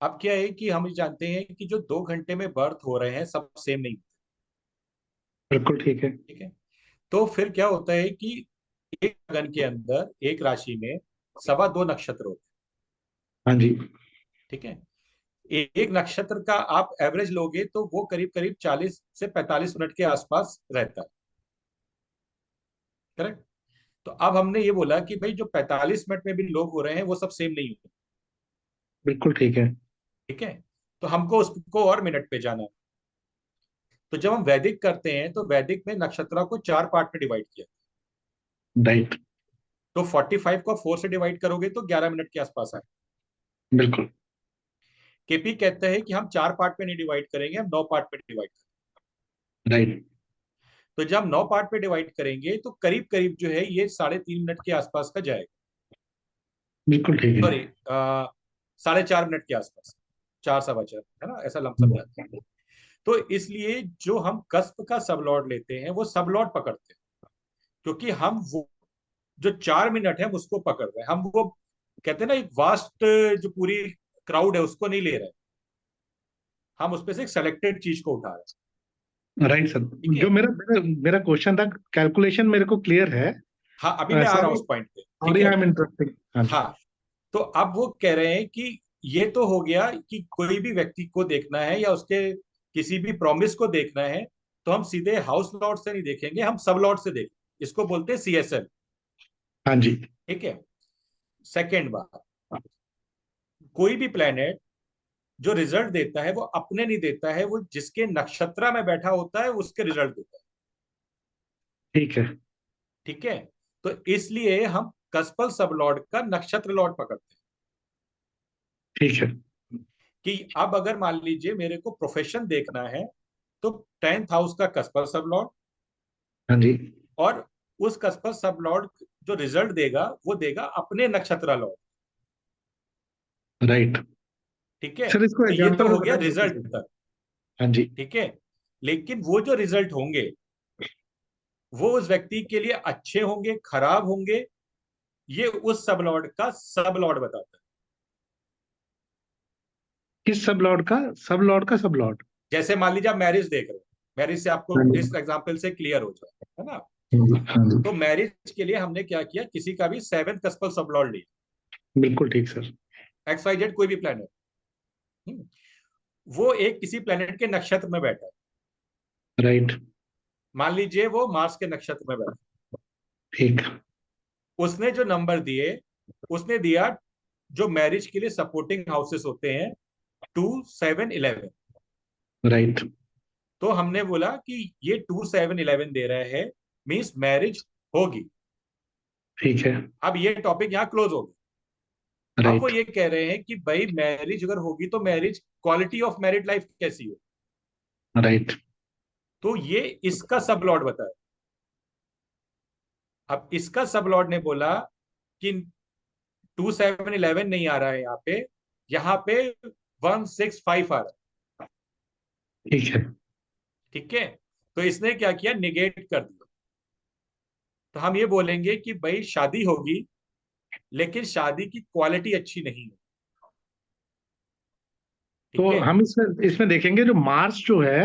B: अब क्या है कि हम जानते हैं कि जो 2 घंटे में बर्थ हो रहे हैं सब सेम नहीं,
M: बिल्कुल ठीक है।
B: ठीक है। तो फिर क्या होता है कि एक लगन के अंदर, एक राशि में 2.25 नक्षत्र होते
M: हाँ जी,
B: हैं, ठीक है। एक नक्षत्र का आप एवरेज लोगे तो वो करीब करीब 40 से 45 मिनट के आसपास रहता है, करेक्ट। तो अब हमने ये बोला कि भाई जो 45 मिनट में भी लोग हो रहे हैं वो सब सेम नहीं होते,
M: बिल्कुल ठीक है।
B: ठीक है। तो हमको उसको और मिनट पे जाना है। तो जब हम वैदिक करते हैं तो वैदिक में नक्षत्रों को 4 पार्ट में डिवाइड किया,
M: राइट,
B: तो 45 को 4 से डिवाइड करोगे तो 11 मिनट के आसपास आए।
M: बिल्कुल,
B: केपी कहता है कि हम 4 पार्ट में नहीं डिवाइड करेंगे, हम 9 पार्ट में डिवाइड करेंगे।
M: राइट,
B: तो जब 9 पार्ट में डिवाइड करेंगे तो करीब करीब जो है ये 3.5 मिनट के आसपास का जाएगा,
M: बिल्कुल ठीक है।
B: सॉरी 4.5 मिनट के आसपास, 4 सवा 4, है ना, ऐसा लमसम जाता है। तो इसलिए जो हम कस्प का सबलॉर्ड लेते हैं वो सबलॉर्ड पकड़ते हैं, क्योंकि हम वो जो 4 मिनट है उसको पकड़ रहे हैं, हम वो कहते हैं ना एक वास्ट जो पूरी क्राउड है उसको नहीं ले रहे, हम उसमें से एक सेलेक्टेड चीज को उठा रहे हैं,
M: राइट सर,
B: ठीक है।
M: जो मेरा मेरा मेरा क्वेश्चन था, कैलकुलेशन मेरे को क्लियर है।
B: हाँ, अभी मैं आ रहा हूँ
M: सॉरी,
B: उस पॉइंट पे, ठीक
M: सॉरी
B: है।
M: I am interrupting. हाँ जी,
B: हाँ, तो अब वो कह रहे हैं कि ये तो हो गया कि कोई भी व्यक्ति को देखना है या उसके किसी भी प्रॉमिस को देखना है, तो हम सीधे हाउस लॉर्ड से नहीं देखेंगे, हम सब लॉर्ड से देखेंगे, इसको बोलते हैं सीएसएल,
M: हाँ जी,
B: ठीक है। सेकेंड बात, कोई भी प्लेनेट जो रिजल्ट देता है वो अपने नहीं देता है, वो जिसके नक्षत्र में बैठा होता है उसके रिजल्ट देता है,
M: ठीक है,
B: ठीक है। तो इसलिए हम कस्पल सब लॉर्ड का नक्षत्र लॉर्ड पकड़ते हैं,
M: ठीक है,
B: कि अब अगर मान लीजिए मेरे को प्रोफेशन देखना है तो 10th हाउस का कस्पल सब लॉर्ड,
M: हाँ जी,
B: और उस कस्पल सब लॉर्ड जो रिजल्ट देगा वो देगा अपने नक्षत्र लॉर्ड,
M: राइट।
B: ठीक है।
M: सर इसको
B: तो ये तो
M: एग्जांपल में
B: हो गया
M: बता सकते
B: रिजल्ट
M: हैं?
B: तक,
M: हाँ जी,
B: ठीक है। लेकिन वो जो रिजल्ट होंगे वो उस व्यक्ति के लिए अच्छे होंगे खराब होंगे, ये उस सब लॉर्ड का सब लॉर्ड बताता है।
M: किस सब लॉर्ड का? सब लॉर्ड का सब लॉर्ड?
B: जैसे मान लीजिए आप मैरिज देख रहे हो, मैरिज से आपको
M: हाँ जी,
B: इस एग्जाम्पल से क्लियर हो जाए, है ना।
M: हाँ जी, हाँ जी,
B: तो मैरिज के लिए हमने क्या किया, किसी का भी 7th कस्पल सब लॉर्ड लिया,
M: बिल्कुल ठीक सर।
B: XYZ कोई भी प्लेनेट, वो एक किसी प्लेनेट के नक्षत्र में बैठा है,
M: राइट,
B: मान लीजिए वो मार्स के नक्षत्र में बैठा
M: ठीक,
B: है। उसने जो नंबर दिए, उसने दिया जो मैरिज के लिए सपोर्टिंग हाउसेस होते हैं 2, 7, 11,
M: राइट,
B: तो हमने बोला कि ये 2, 7, 11 दे रहा है, मीन्स मैरिज होगी।
M: ठीक है,
B: अब ये टॉपिक यहाँ क्लोज हो गया। अब वो
M: राइट,
B: ये कह रहे हैं कि भाई मैरिज अगर होगी तो marriage, quality of married life कैसी हो,
M: राइट,
B: तो ये इसका सब लॉर्ड बताया। अब इसका सब लॉर्ड ने बोला कि 2, 7, 11 नहीं आ रहा है यहाँ पे 1, 6, 5 आ रहा है,
M: ठीक है।
B: ठीक है। तो इसने क्या किया, निगेट कर दिया। तो हम ये बोलेंगे कि भाई शादी होगी लेकिन शादी की क्वालिटी अच्छी नहीं है,
M: तो
B: ठीक है।
M: हम इसमें इसमें देखेंगे जो मार्स जो है,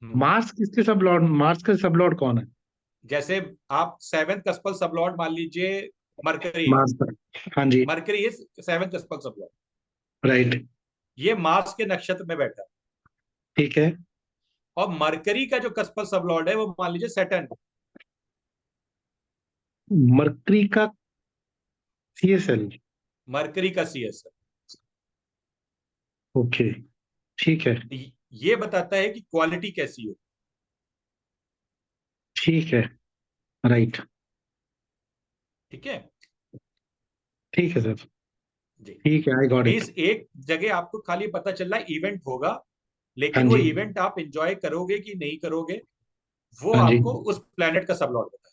M: मार्स किसके सब लॉर्ड, मार्स का सब लॉर्ड कौन है?
B: जैसे आप 7th कस्पल सब लॉर्ड मान लीजिए मरकरी,
M: मार्स का, हाँ जी,
B: मरकरी इज 7th कस्पल सब लॉर्ड,
M: राइट,
B: ये मार्स के नक्षत्र में बैठा है।
M: ठीक है,
B: और मरकरी का जो कस्पल सब लॉर्ड है वो मान लीजिए सैटर्न,
M: मरकरी का सीएसएल,
B: मरकरी का CS है।
M: ओके, ठीक है,
B: ये बताता है कि क्वालिटी कैसी हो,
M: ठीक है, राइट,
B: ठीक है
M: ठीक है सर,
B: जी।
M: ठीक है, आई गॉट इट।
B: मीन्स एक जगह आपको खाली पता चल रहा है इवेंट होगा,
M: हाँ
B: लेकिन वो
M: जी,
B: इवेंट आप एंजॉय करोगे कि नहीं करोगे वो
M: हाँ जी,
B: आपको उस प्लेनेट का सब लॉर्ड बताए,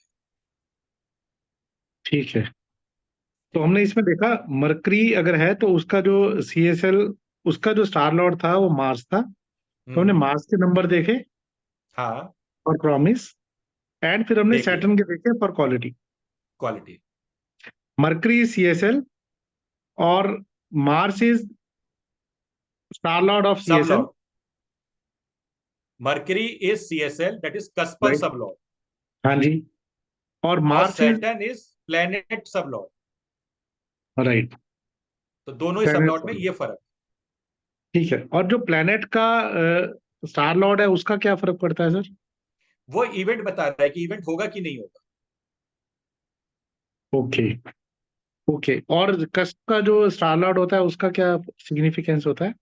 M: ठीक है, तो हमने इसमें देखा मरकरी अगर है तो उसका जो CSL, उसका जो स्टार लॉर्ड था वो मार्स था, तो हमने मार्स के नंबर देखे
B: हाँ
M: फॉर प्रॉमिस, एंड फिर हमने
B: देखे
M: सैटर्न के देखे for quality.
B: Quality.
M: Mercury CSL और Mars is star Lord of
B: सब
M: CSL,
B: Lord, mercury is CSL, that is कस्पल
M: right,
B: सब लॉर्ड,
M: हाँ जी, और
B: और
M: Mars is
B: Saturn is planet सब लॉर्ड।
M: राइट,
B: तो दोनों ही सब
M: प्लैनेट,
B: लॉर्ड में ये फर्क।
M: ठीक है। और जो प्लैनेट का स्टार लॉर्ड है उसका क्या फर्क पड़ता है सर?
B: वो इवेंट बता रहा है कि इवेंट होगा कि नहीं होगा।
M: Okay, okay. और कस्प का जो स्टार लॉर्ड होता है उसका क्या सिग्निफिकेंस होता है?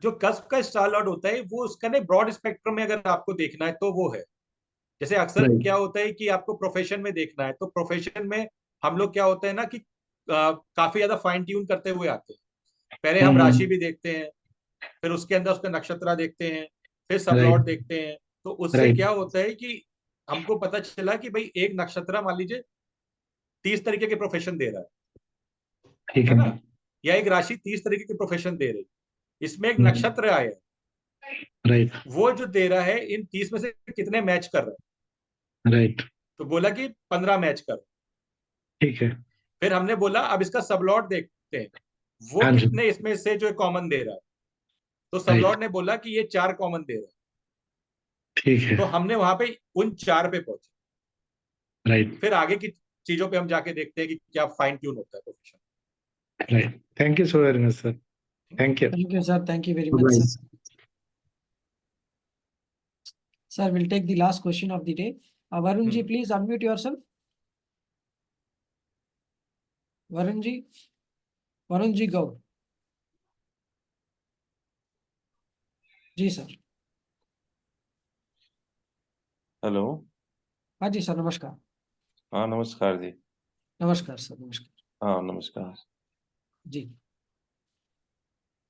B: जो कस्प का स्टार लॉर्ड होता है वो उसका ना ब्रॉड स्पेक्ट्रम में अगर आपको देखना है तो वो है, जैसे अक्सर
M: राइट,
B: क्या होता है कि आपको प्रोफेशन में देखना है तो प्रोफेशन में हम लोग क्या होता है ना कि काफी ज्यादा फाइन ट्यून करते हुए आते हैं। पहले हम राशि भी देखते हैं, फिर उसके अंदर उसका नक्षत्र देखते हैं, फिर सब लॉर्ड
M: राइट,
B: देखते हैं। तो उससे
M: राइट,
B: क्या होता है कि हमको पता चला कि भाई एक नक्षत्र मान लीजिए 30 तरीके के प्रोफेशन दे रहा
M: ठीक
B: है
M: है,
B: ना, या एक राशि 30 तरीके के प्रोफेशन दे रही, इसमें एक
M: हम्म,
B: नक्षत्र आया,
M: राइट,
B: वो जो दे रहा है इन 30 में से कितने मैच कर रहे हैं।
M: राइट,
B: तो बोला कि 15 मैच कर।
M: ठीक है,
B: फिर हमने बोला अब इसका सबलॉट देखते हैं, वो
M: हाँ जी,
B: कितने इसमें से जो कॉमन दे रहा है। तो
M: राइट,
B: सबलॉट ने बोला कि ये 4 कॉमन दे रहा है।
M: ठीक है,
B: तो हमने वहां पे उन 4 पे पहुंचे।
M: राइट,
B: फिर आगे की चीजों पे हम जाके देखते हैं कि क्या फाइन ट्यून होता है profession.
M: Right. Thank you so very much sir, thank you.
A: Thank you, sir. Thank you very much, sir. Sir, we'll take the last question of the day. Varun ji, please unmute yourself. Varun ji, go. Ji sir.
N: Hello.
A: हाँ जी sir, नमस्कार।
N: हाँ नमस्कार जी।
A: नमस्कार sir, नमस्कार
N: हाँ नमस्कार
A: जी।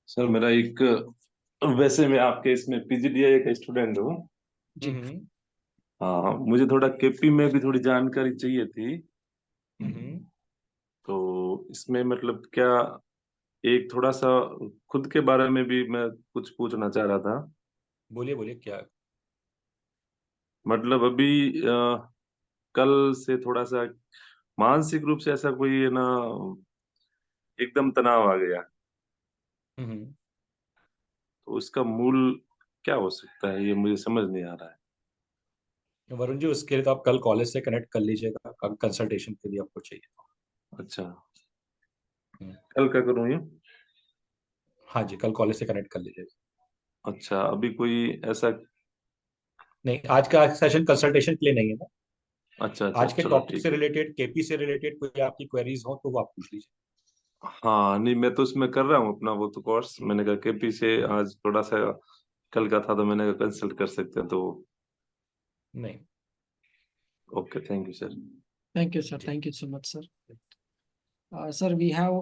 N: Sir. मेरा एक, वैसे मैं आपके इसमें PGDI का स्टूडेंट हूँ।
A: जी।
N: हाँ, मुझे थोड़ा KP में भी थोड़ी जानकारी चाहिए थी। तो इसमें मतलब क्या, एक थोड़ा सा खुद के बारे में भी मैं कुछ पूछना चाह रहा था।
B: बोलिए बोलिए क्या।
N: मतलब अभी कल से थोड़ा सा मानसिक रूप से ऐसा कोई है ना, एकदम तनाव आ गया। तो उसका मूल क्या हो सकता है, ये मुझे समझ नहीं आ रहा है।
B: वरुण जी उसके लिए तो आप कल कॉलेज से कनेक्ट कर लीजिएगा, कंसल्टेशन के लिए आपको चाहिए।
N: अच्छा, कल क्या करूँ ये?
B: हाँ जी, कल कॉलेज से कनेक्ट कर लीजिएगा।
N: अच्छा, अभी कोई ऐसा?
B: नहीं, आज का सेशन कंसल्टेशन के लिए नहीं है ना।
N: अच्छा अच्छा,
B: आज के
N: चलो
B: टॉपिक
N: ठीक
B: से
N: है।
B: रिलेटेड, KP से रिलेटेड कोई आपकी क्वेरीज हो तो वो आप पूछ लीजिए।
N: हाँ नहीं, मैं तो उसमें कर रहा हूँ अपना वो तो कोर्स। मैंने कहा KP से आज थोड़ा सा कल का था, तो मैंने कहा कंसल्ट कर सकते हैं तो।
B: नहीं।
N: Okay, thank you sir.
A: Thank you, sir. Thank you so much, sir. Sir, we have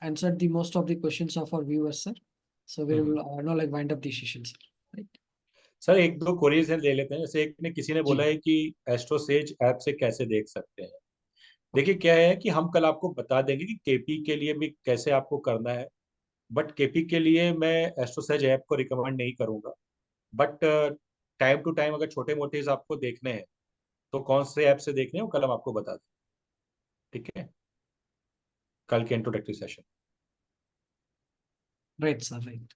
A: answered the most of the questions of our viewers, sir. So we will now like wind up the session, sir. Right?
B: Sir एक दो queries ले लेते हैं। जैसे एक ने किसी ने बोला है कि एस्ट्रोसेज ऐप से कैसे देख सकते हैं। देखिए क्या है कि हम कल आपको बता देंगे कि KP के लिए भी कैसे आपको करना है, बट KP के लिए मैं एस्ट्रोसेज ऐप को रिकमेंड नहीं करूंगा। बट टाइम टू टाइम अगर छोटे मोटे आपको देखने हैं तो कौन से ऐप से देखने हैं वो कल हम आपको बता दें, ठीक है, कल के introductory session.
A: Right, sir. Right.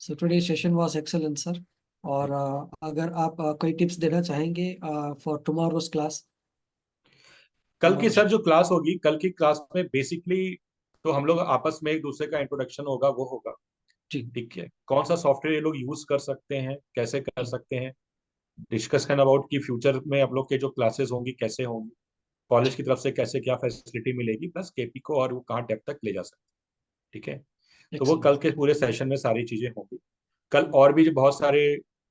A: So today's session was excellent, sir. और अगर आप कोई टिप्स देना चाहेंगे फॉर टुमारोज क्लास?
B: कल की सर जो क्लास होगी, कल की क्लास में बेसिकली तो हम लोग आपस में एक दूसरे का इंट्रोडक्शन होगा, वो होगा ठीक है, कौन सा सॉफ्टवेयर ये लोग यूज कर सकते हैं, कैसे कर सकते हैं, डिस्कशन अबाउट कि फ्यूचर में आप लोग के जो क्लासेस होंगी कैसे होंगी, कॉलेज की तरफ से कैसे क्या फैसिलिटी मिलेगी, प्लस KP को और वो कहाँ डेप्थ तक ले जा सकते हैं, ठीक है। तो वो कल के पूरे सेशन में सारी चीजें होंगी। कल और भी जो बहुत सारे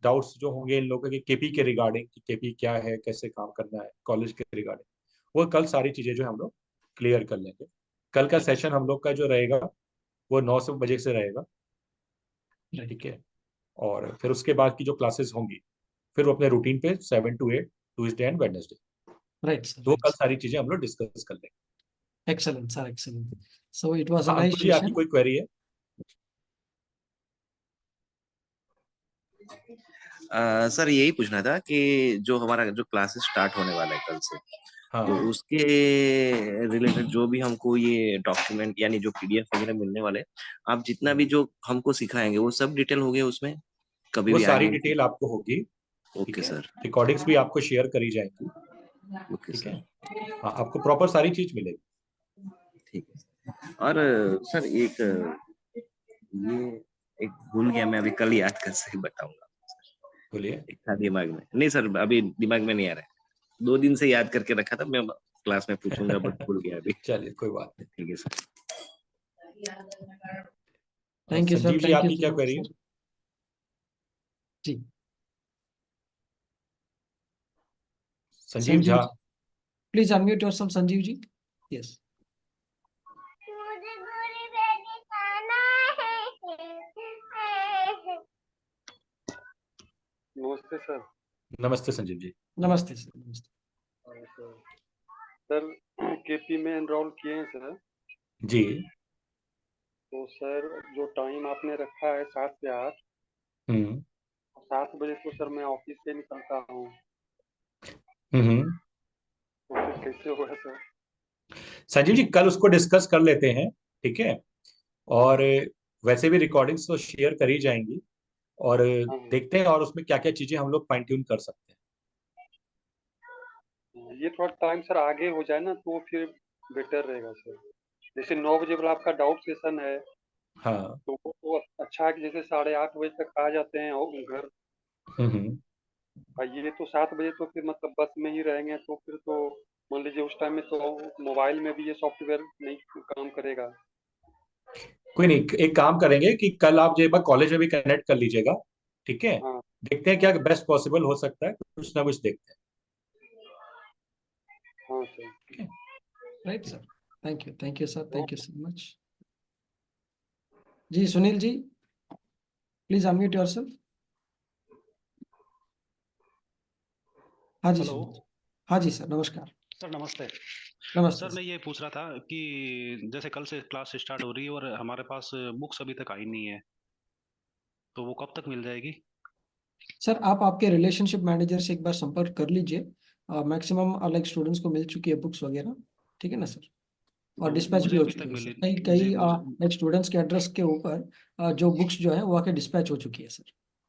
B: डाउट्स जो होंगे इन लोगों के KP के रिगार्डिंग कि KP क्या है, कैसे काम करना है, कॉलेज के रिगार्डिंग, वो कल सारी चीजें जो हम लोग क्लियर कर लेंगे। कल का सेशन हम लोग का जो रहेगा वो 9 बजे से रहेगा, ठीक है। और फिर उसके बाद की जो क्लासेस होंगी फिर वो अपने रूटीन पे 7 to 8 Tuesday and Wednesday,
A: Right, sir.
B: तो
A: Right,
B: कल
A: sir.
B: सारी चीजें हम लोग डिस्कस कर लेंगे।
A: Excellent, sir. Excellent. So it was a
B: हाँ,
A: nice
B: अंकुर जी, आपकी
A: session.
B: कोई क्वेरी है?
F: सर यही पूछना था कि जो हमारा जो क्लासेस स्टार्ट होने वाला है कल से,
B: हाँ।
F: तो उसके रिलेटेड जो भी हमको ये डॉक्यूमेंट यानी जो पीडीएफ वगैरह मिलने वाले, आप जितना भी जो हमको सिखाएंगे वो सब डिटेल हो गया उसमें, कभी
B: वो
F: भी
B: सारी
F: आगे।
B: डिटेल आपको होगी।
F: ओके
B: ठीक है,
F: सर।
B: रिकॉर्डिंग्स भी आपको शेयर करी जाएंगी।
F: ओके
B: ठीक है,
F: सर।
B: हाँ, आपको प्रॉपर सारी चीज मिलेगी।
F: ठीक है। और सर एक भूल गया मैं, अभी कल याद कर से बताऊंगा।
B: बोलिए।
F: एक था दिमाग में, नहीं सर अभी दिमाग में नहीं आ रहा है, 2 दिन से याद करके रखा था, मैं क्लास में पूछूंगा बट भूल गया अभी।
B: चलिए, कोई बात नहीं।
F: ठीक है sir.
A: Thank you, sir.
B: Sanjeev ji,
A: Thank you
B: आपकी
A: so
B: क्या
A: much,
B: क्वेरी है?
A: sir. जी,
B: Sanjeev Jha.
A: Please unmute yourself, Sanjeev ji. Yes.
D: मुझे गोरी बेटी खाना है।
O: नमस्ते सर।
B: नमस्ते संजीव जी।
A: नमस्ते सर। नमस्ते
O: सर, केपी में एनरोल किए हैं सर।
B: जी।
O: तो सर जो टाइम आपने रखा है 7 से 8, 7 बजे तो सर मैं ऑफिस से निकलता हूँ, तो फिर कैसे होगा सर?
B: संजीव जी, कल उसको डिस्कस कर लेते हैं। ठीक है, और वैसे भी रिकॉर्डिंग्स तो शेयर करी जाएंगी, और देखते हैं और उसमें क्या क्या चीजें हम लोग फाइन ट्यून कर सकते हैं।
O: ये थोड़ा टाइम सर आगे हो जाए ना तो फिर बेटर रहेगा सर। जैसे 9 बजे वाला आपका डाउट सेशन है,
B: हाँ।
O: तो वो अच्छा है कि जैसे 8:30 बजे तक आ जाते हैं और घर। ये तो 7 बजे तो फिर मतलब बस में ही रहेंगे, तो फिर तो मान लीजिए उस टाइम में तो मोबाइल में भी ये सॉफ्टवेयर नहीं काम करेगा।
B: कोई नहीं, एक काम करेंगे कि कल आप जो एक बार कॉलेज में भी कनेक्ट कर लीजिएगा। ठीक है, देखते हैं क्या बेस्ट पॉसिबल हो सकता है, कुछ ना कुछ देखते हैं।
O: हाँ sir.
A: Right, sir. Thank you, sir. Thank you so much. जी, Sunil ji, please unmute yourself. हाँ जी,
P: हेलो।
A: सुनील जी। हाँ जी सर, नमस्कार।
P: सर नमस्ते।
A: नमस्ते
P: सर मैं ये पूछ रहा था कि जैसे कल से क्लास स्टार्ट हो रही है और हमारे पास बुक्स अभी तक आई नहीं है, तो वो कब तक मिल जाएगी?
A: सर, आप आपके रिलेशनशिप मैनेजर से एक बार संपर्क कर लीजिए। मैक्सिमम लाइक स्टूडेंट्स को मिल चुकी है बुक्स वगैरह, ठीक है ना सर, और डिस्पैच
P: मुझे
A: भी हो
P: अभी तक
A: चुकी है सर।
P: मिली
A: कई
P: जी, मुझे
A: लाइक स्टूडेंट्स के एड्रेस के ऊपर जो बुक्स जो है वो आके डिस्पैच हो चुकी है सर।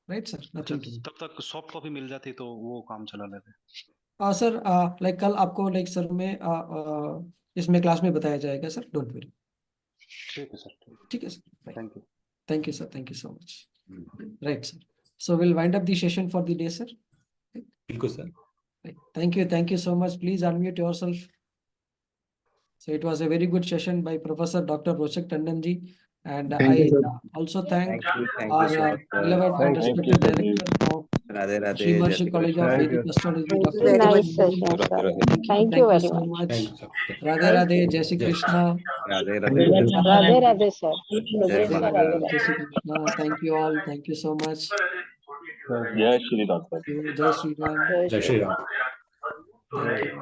A: राइट सर,
P: अच्छा,
A: नथिंग टू।
P: तब तक सॉफ्ट कॉपी मिल जाती तो वो काम चला लेते।
A: सर लाइक कल आपको लाइक सर में इसमें क्लास में बताया जाएगा सर, डोंट वरी।
P: ठीक है सर।
A: ठीक है sir,
P: thank you.
A: Thank you sir, thank you so much. Right sir, so we'll wind up the session for the day, sir.
B: बिल्कुल sir.
A: Right. Thank you so much. Please unmute yourself. So it was a very good session by Professor Dr. Roshak Tandon ji, and
M: Thank you,
A: I
M: sir.
A: also thank
F: Thank you
A: our
F: so much, sir.
A: beloved and respected director of
F: Radhe Radhe,
A: Sri
F: जय
A: Maharishi
F: Shri
A: College of
F: Krishna.
A: Vedic Astrology, Dr.
D: Very
A: Roshak
D: nice
A: Tandon ji.
D: session, sir.
A: Thank
D: Thank
A: you
D: you very
A: so
D: much.
A: much.
B: Thank you sir.
A: Radhe Radhe, Jai Shri
B: जय
A: Krishna.
F: Radhe
M: Radhe
F: Radhe.
M: Radhe.
D: Radhe Radhe, sir.
F: जय
D: Jai
A: Radhe
D: Shri
A: Radhe,
D: Radhe.
A: Jai Shri Krishna. Thank you all. Thank you so much.
Q: जय Shri Ram sir.
A: Thank you. Jai Shri Ram.
D: Jai
B: जय
D: Shri
B: Shri
D: Ram.
B: Ram.
A: Thank you.